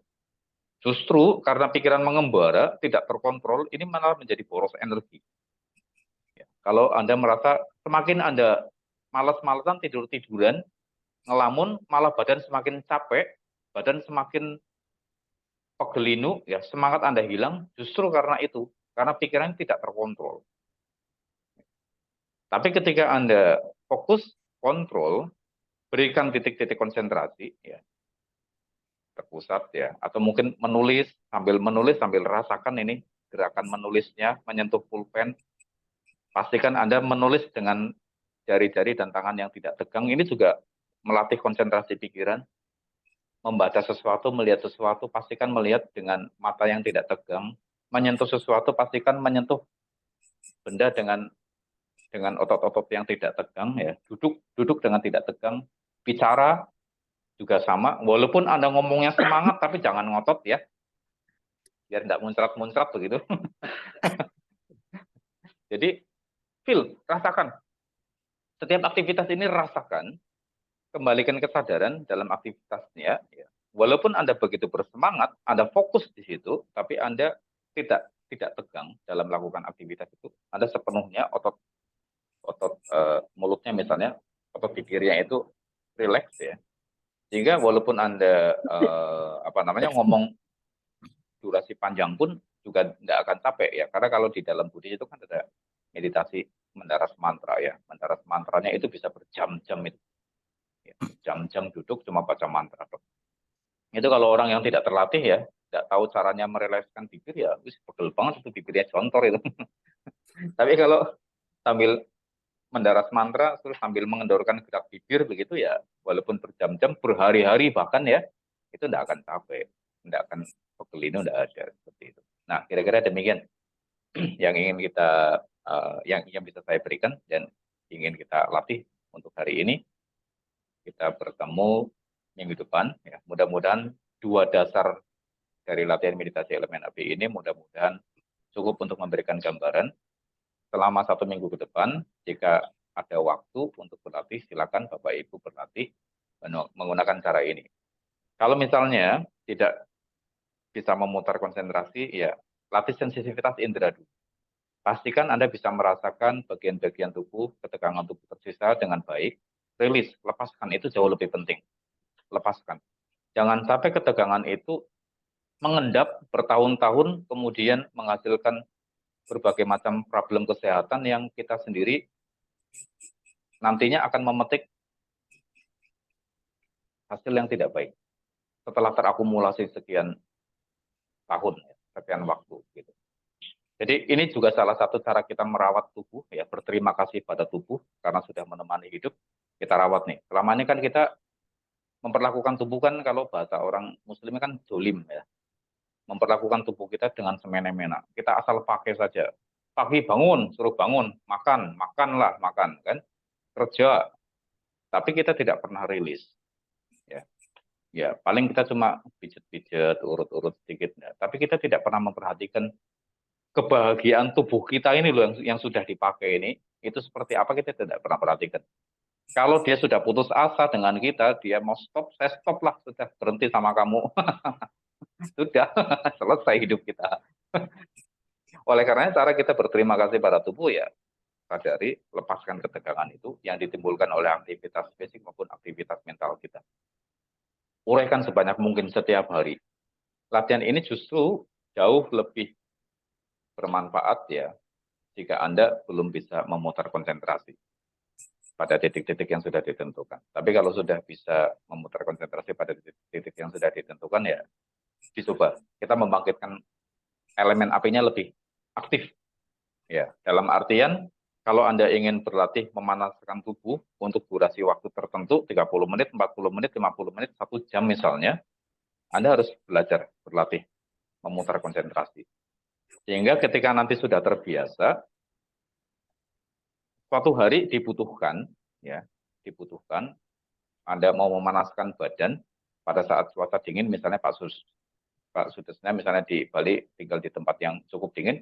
Justru karena pikiran mengembara, tidak terkontrol, ini malah menjadi boros energi. Ya. Kalau Anda merasa semakin Anda malas-malasan tidur-tiduran, ngelamun, malah badan semakin capek, badan semakin pegelinu, ya semangat Anda hilang, justru karena itu, karena pikiran tidak terkontrol. Tapi ketika Anda fokus, kontrol, berikan titik-titik konsentrasi, ya terpusat ya, atau mungkin menulis sambil rasakan ini gerakan menulisnya, menyentuh pulpen, pastikan Anda menulis dengan jari-jari dan tangan yang tidak tegang, ini juga melatih konsentrasi pikiran. Membaca sesuatu, melihat sesuatu, pastikan melihat dengan mata yang tidak tegang. Menyentuh sesuatu, pastikan menyentuh benda dengan otot-otot yang tidak tegang. Ya. Duduk dengan tidak tegang. Bicara juga sama. Walaupun Anda ngomongnya semangat, tapi jangan ngotot ya. Biar tidak muncrat-muncrat begitu. Jadi, rasakan. Setiap aktivitas ini rasakan. Kembalikan kesadaran dalam aktivitasnya. Ya. Walaupun Anda begitu bersemangat, Anda fokus di situ, tapi Anda tidak tegang dalam melakukan aktivitas itu. Anda sepenuhnya otot mulutnya misalnya, otot bibirnya itu rileks ya. Sehingga walaupun Anda ngomong durasi panjang pun juga tidak akan capek ya. Karena kalau di dalam Buddhis itu kan ada meditasi mendaras mantra ya. Mendaras mantranya itu bisa berjam-jam itu. Jam-jam duduk cuma baca mantra. Itu kalau orang yang tidak terlatih ya, tidak tahu caranya merelekskan bibir ya, pegel banget itu bibirnya jontor itu. Tapi kalau sambil mendaras mantra terus sambil mengendorkan gerak bibir begitu ya, walaupun berjam-jam, berhari-hari bahkan ya, itu tidak akan capek, tidak akan pegelino tidak ada seperti itu. Nah, kira-kira demikian yang ingin yang bisa saya berikan dan ingin kita latih untuk hari ini. Kita bertemu minggu depan. Ya. Mudah-mudahan 2 dasar dari latihan meditasi elemen api ini mudah-mudahan cukup untuk memberikan gambaran. Selama 1 minggu ke depan, jika ada waktu untuk berlatih, silakan Bapak Ibu berlatih menggunakan cara ini. Kalau misalnya tidak bisa memutar konsentrasi, ya latih sensitivitas indera dulu. Pastikan Anda bisa merasakan bagian-bagian tubuh, ketegangan tubuh tersisa dengan baik. Rilis, lepaskan, itu jauh lebih penting. Lepaskan. Jangan sampai ketegangan itu mengendap bertahun-tahun, kemudian menghasilkan berbagai macam problem kesehatan yang kita sendiri nantinya akan memetik hasil yang tidak baik. Setelah terakumulasi sekian tahun, sekian waktu. Gitu. Jadi ini juga salah satu cara kita merawat tubuh, ya berterima kasih pada tubuh karena sudah menemani hidup, kita rawat nih. Selama ini kan kita memperlakukan tubuh kan kalau bahasa orang muslim kan dolim ya. Memperlakukan tubuh kita dengan semena-mena. Kita asal pakai saja. Pagi bangun, suruh bangun, makan, makanlah, makan kan. Kerja, tapi kita tidak pernah rilis. Ya. Ya, paling kita cuma pijet-pijet, urut-urut sedikit. Ya. Tapi kita tidak pernah memperhatikan kebahagiaan tubuh kita ini loh yang sudah dipakai ini, itu seperti apa kita tidak pernah perhatikan. Kalau dia sudah putus asa dengan kita, dia mau stop, saya stop lah, sudah berhenti sama kamu. Sudah, selesai hidup kita. Oleh karenanya cara kita berterima kasih pada tubuh ya, sadari, lepaskan ketegangan itu yang ditimbulkan oleh aktivitas fisik maupun aktivitas mental kita. Uraikan sebanyak mungkin setiap hari. Latihan ini justru jauh lebih bermanfaat ya jika Anda belum bisa memutar konsentrasi pada titik-titik yang sudah ditentukan. Tapi kalau sudah bisa memutar konsentrasi pada titik-titik yang sudah ditentukan ya dicoba. Kita membangkitkan elemen apinya lebih aktif. Ya, dalam artian kalau Anda ingin berlatih memanaskan tubuh untuk durasi waktu tertentu 30 menit, 40 menit, 50 menit, 1 jam misalnya, Anda harus belajar berlatih memutar konsentrasi. Sehingga ketika nanti sudah terbiasa, suatu hari dibutuhkan, ya, dibutuhkan, Anda mau memanaskan badan pada saat cuaca dingin, misalnya Pak Sudesnya misalnya di Bali tinggal di tempat yang cukup dingin,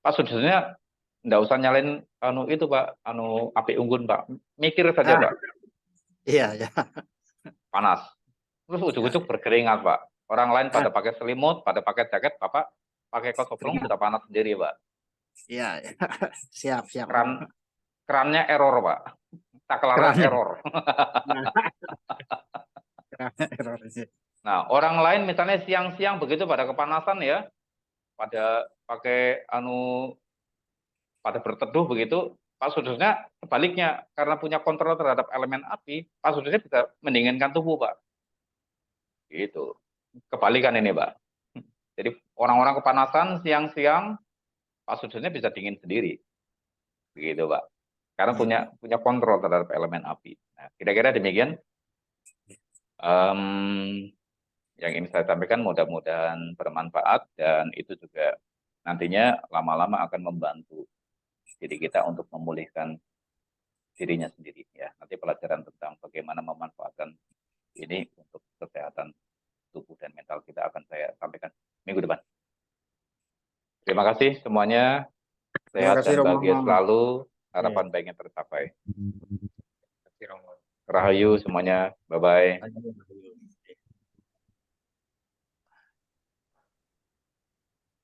Pak Sudesnya nggak usah nyalain itu Pak, api unggun Pak, mikir saja Pak. Iya, ya. Panas. Terus ujuk-ujuk berkeringat Pak. Orang lain pada pakai selimut, pada pakai jaket, Bapak pakai kaos oblong sudah panas sendiri Pak. Iya, ya. Siap. Kerannya error Pak. Saklarnya error. Error. Nah, orang lain misalnya siang-siang begitu pada kepanasan ya, pada pakai pada berteduh begitu, Pak Sudesnya sebaliknya karena punya kontrol terhadap elemen api, Pak Sudesnya bisa mendinginkan tubuh Pak. Gitu. Kebalikan ini Pak. Jadi orang-orang kepanasan siang-siang, Pak Sudesnya bisa dingin sendiri. Begitu Pak. Karena punya kontrol terhadap elemen api. Nah, kira-kira demikian. Yang ingin saya sampaikan mudah-mudahan bermanfaat dan itu juga nantinya lama-lama akan membantu diri kita untuk memulihkan dirinya sendiri ya. Nanti pelajaran tentang bagaimana memanfaatkan ini untuk kesehatan tubuh dan mental kita akan saya sampaikan minggu depan. Terima kasih semuanya. Sehat dan bahagia selalu. Harapan baiknya tercapai. Rahayu semuanya. Bye-bye.